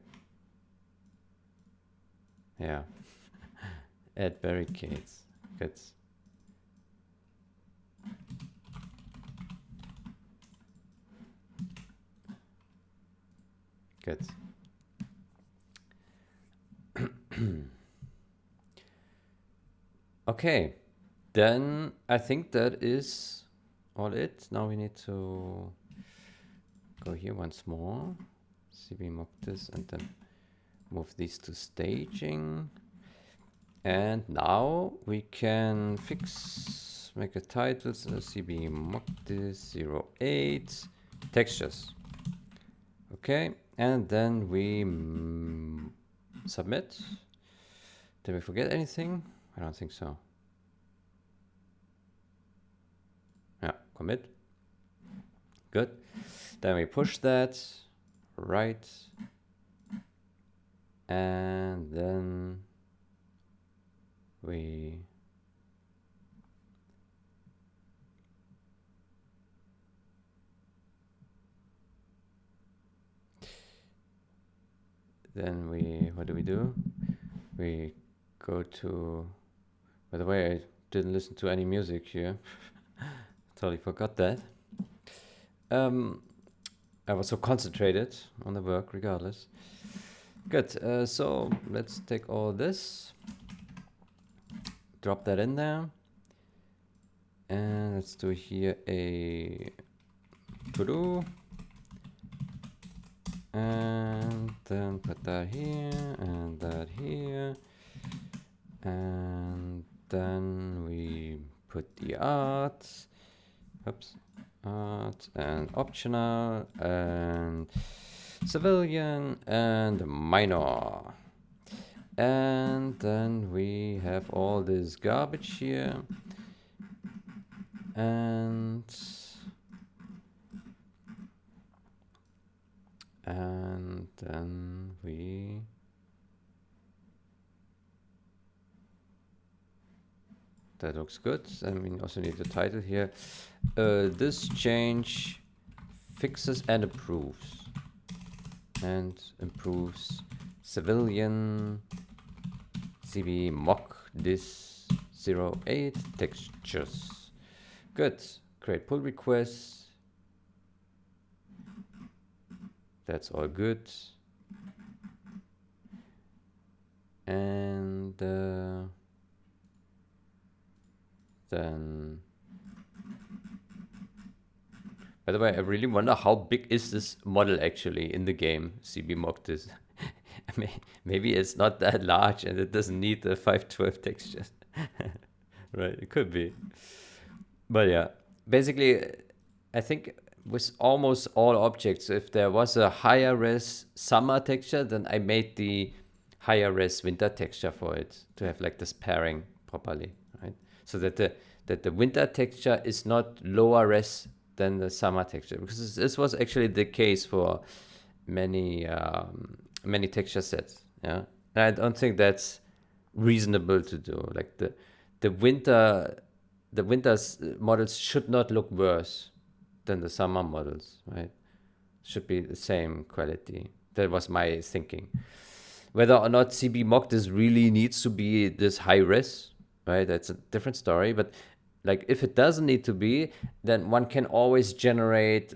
Yeah. Add barricades. Good. Good. Okay, then I think that is all it. Now we need to go here once more, cbmogdis, and then move these to staging. And now we can make a title, so cbmogdis08 textures. Okay, and then we submit. Did we forget anything? I don't think so. Yeah, commit. Good. Then we push that right. And then we what do? We go to, by the way, I didn't listen to any music here. Totally forgot that. I was so concentrated on the work regardless. Good, so let's take all this, drop that in there, and let's do here a to-do, and then put that here, and that here, and then we put the art, art and optional and civilian and minor, and then we have all this garbage here, and then we that looks good. And we also need the title here. This change fixes and improves civilian cbmogdis08 textures. Good. Create pull requests. That's all good. And then, by the way, I really wonder how big is this model actually in the game, cbmogdis. Maybe it's not that large and it doesn't need the 512 textures. Right, it could be. But yeah, basically, I think with almost all objects, if there was a higher res summer texture, then I made the higher res winter texture for it to have like this pairing properly, right? So that the winter texture is not lower res than the summer texture, because this was actually the case for many texture sets. Yeah, and I don't think that's reasonable to do. Like the winter's models should not look worse than the summer models, right? Should be the same quality. That was my thinking. Whether or not cbmogdis really needs to be this high res, right? That's a different story. But like, if it doesn't need to be, then one can always generate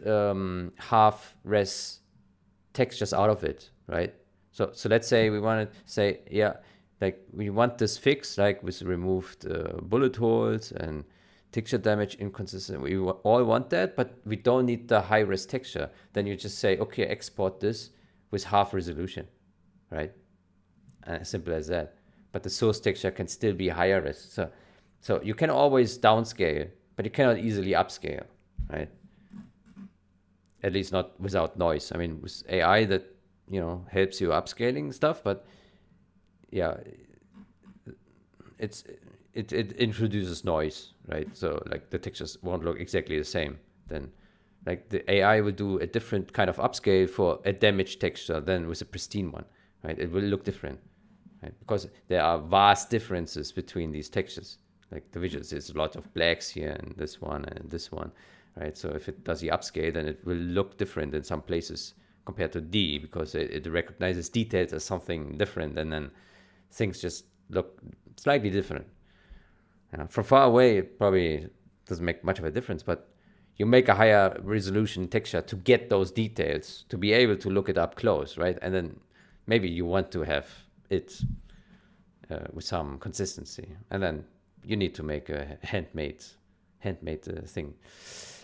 half res textures out of it, right? So let's say we want to say, yeah, like we want this fix, like with removed bullet holes and texture damage inconsistent. We all want that, but we don't need the high-res texture. Then you just say, okay, export this with half resolution, right? Simple as that. But the source texture can still be higher res. So you can always downscale, but you cannot easily upscale, right? At least not without noise. I mean, with AI that, helps you upscaling stuff, but yeah, it introduces noise, right? So like the textures won't look exactly the same. Then like the AI will do a different kind of upscale for a damaged texture than with a pristine one, right? It will look different, right? Because there are vast differences between these textures. Like the visuals, there's a lot of blacks here and this one, right? So if it does the upscale, then it will look different in some places compared to D, because it recognizes details as something different, and then things just look slightly different. From far away, it probably doesn't make much of a difference, but you make a higher resolution texture to get those details, to be able to look it up close, right? And then maybe you want to have it with some consistency, and then you need to make a handmade thing.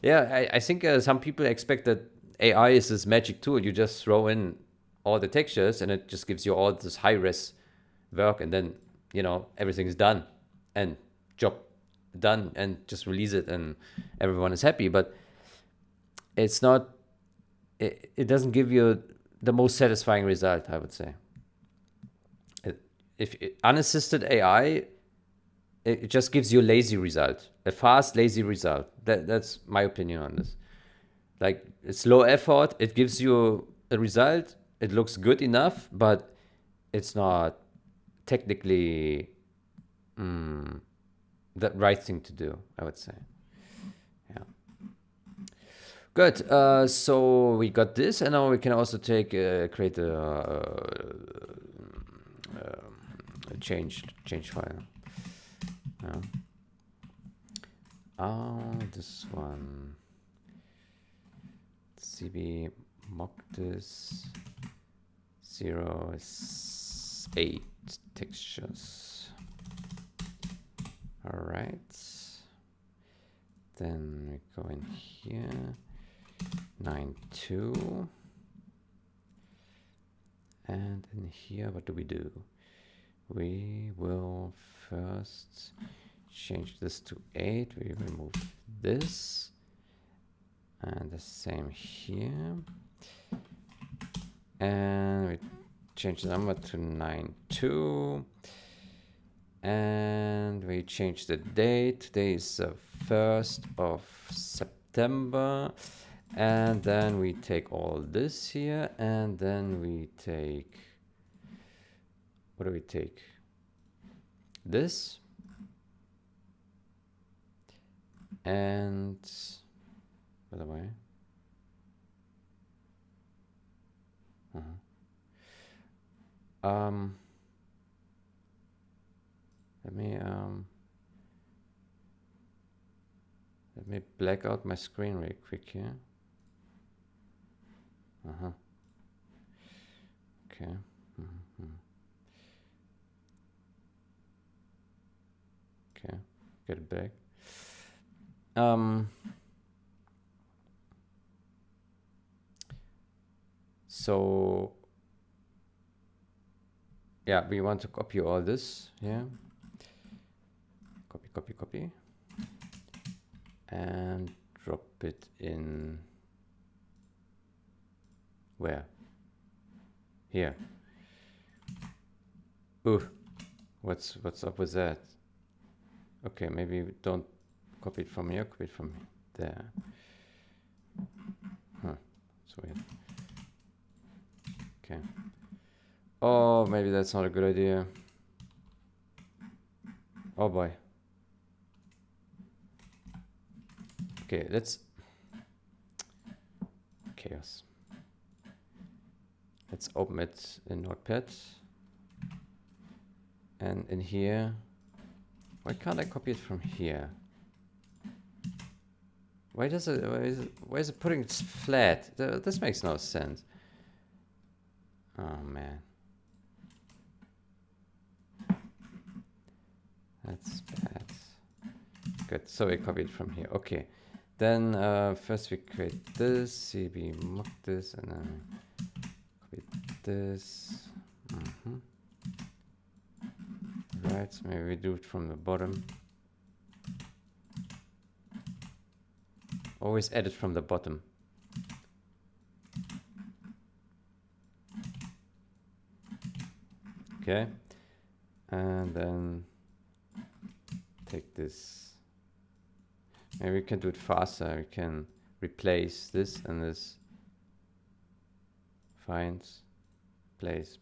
Yeah, I think some people expect that AI is this magic tool. You just throw in all the textures and it just gives you all this high-res work, and then everything's done and job done, and just release it and everyone is happy. But it's not, it doesn't give you the most satisfying result, I would say. If unassisted AI, it just gives you a lazy result, a fast lazy result. That's my opinion on this. Like, it's low effort, it gives you a result, it looks good enough, but it's not technically the right thing to do, I would say. Yeah. Good. So we got this, and now we can also create a change file. This one, cbmogdis08 textures. All right. Then we go in here, 9.2. And in here, what do? We will first change this to 8. We remove this. And the same here. And we change the number to 9.2. And we change the date. Today is the 1st of September. And then we take all this here. And then we take... What do we take? This. And... By the way... Let me black out my screen real quick here. Okay. Okay, get it back. So yeah, we want to copy all this here. Copy. And drop it in where? Here. Ooh, what's up with that? Okay, maybe we don't copy it from here, copy it from there. It's weird. Okay. Oh, maybe that's not a good idea. Oh boy. Okay, let's... Chaos. Let's open it in Notepad. And in here... Why can't I copy it from here? Why is it putting it flat? This makes no sense. Oh man. That's bad. Good. So we copy it from here. Okay. Then first we create this cbmogdis and then copy this. Right. So maybe we do it from the bottom. Always edit from the bottom. Okay. And then take this. Maybe we can do it faster. We can replace this and this. Finds, place.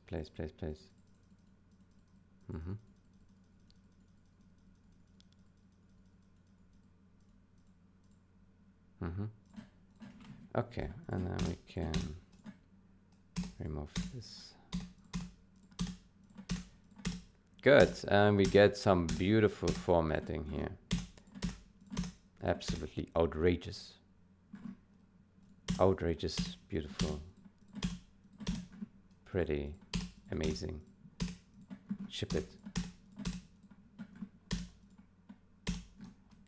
Okay, and then we can remove this. Good, and we get some beautiful formatting here. Absolutely outrageous. Outrageous, beautiful, pretty, amazing. Ship it.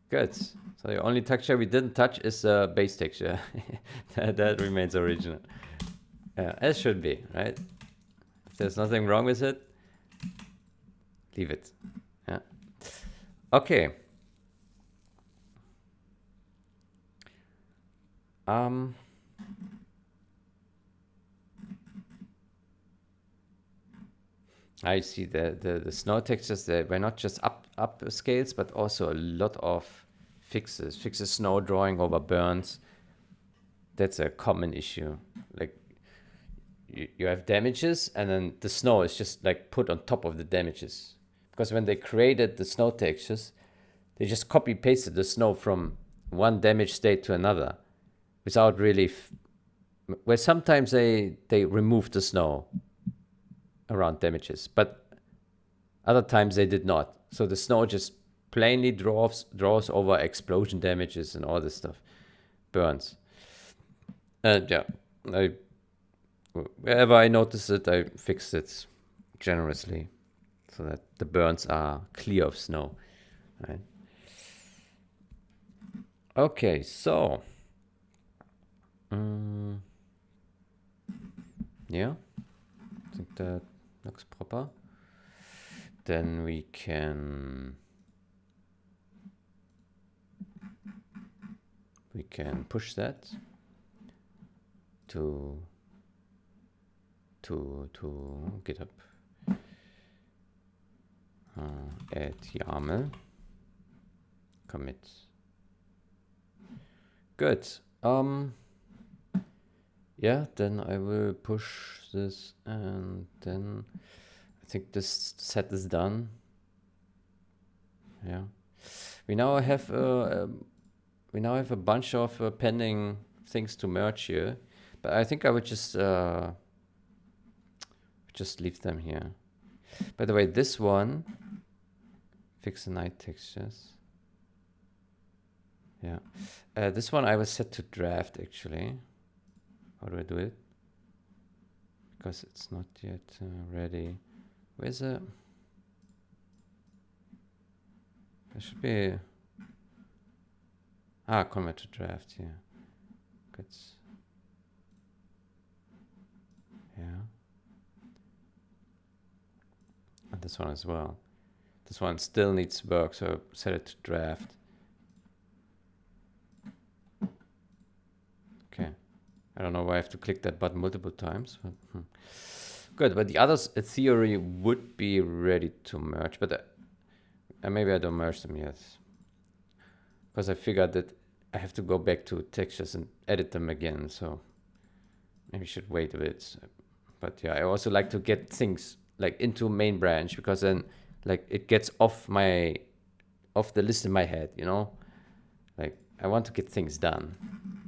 Good. So the only texture we didn't touch is the base texture. that remains original. As should be, right? If there's nothing wrong with it, leave it. Yeah. Okay. I see the snow textures, they were not just up scales, but also a lot of fixes. Fixes snow drawing over burns. That's a common issue. Like you have damages and then the snow is just like put on top of the damages. Because when they created the snow textures, they just copy pasted the snow from one damage state to another without really, where sometimes they remove the snow around damages, but other times they did not. So the snow just plainly draws over explosion damages and all this stuff, burns. And yeah, wherever I notice it, I fix it generously so that the burns are clear of snow. Right. Okay, so yeah, I think that looks proper. Then we can push that to GitHub. Add YAML, commit. Good. Yeah, then I will push this, and then I think this set is done. Yeah, we now have a bunch of pending things to merge here, but I think I would just leave them here. By the way, this one, fix the night textures. Yeah, this one I was set to draft actually. How do I do it? Because it's not yet ready. Where's the? There should be. Convert to draft. Yeah. Good. Yeah. And this one as well. This one still needs work, so set it to draft. Okay. I don't know why I have to click that button multiple times. But, Good, but the others, in theory, would be ready to merge, but maybe I don't merge them yet. Because I figured that I have to go back to textures and edit them again, so maybe I should wait a bit. But yeah, I also like to get things like into main branch, because then like it gets off the list in my head, you know? Like I want to get things done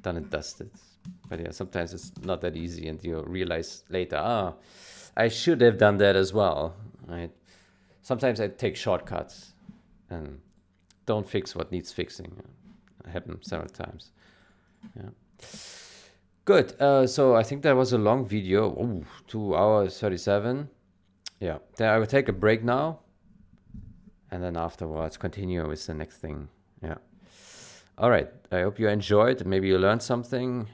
and dusted. But yeah, sometimes it's not that easy, and you realize later, I should have done that as well, right? Sometimes I take shortcuts and don't fix what needs fixing. It happened several times. Yeah. Good. So I think that was a long video. Ooh, 2 hours 37. Yeah. Then I will take a break now, and then afterwards continue with the next thing. Yeah. All right. I hope you enjoyed. Maybe you learned something.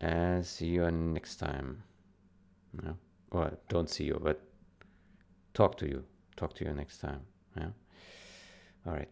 And see you next time. Yeah. Well, don't see you, but talk to you. Talk to you next time. Yeah. All right.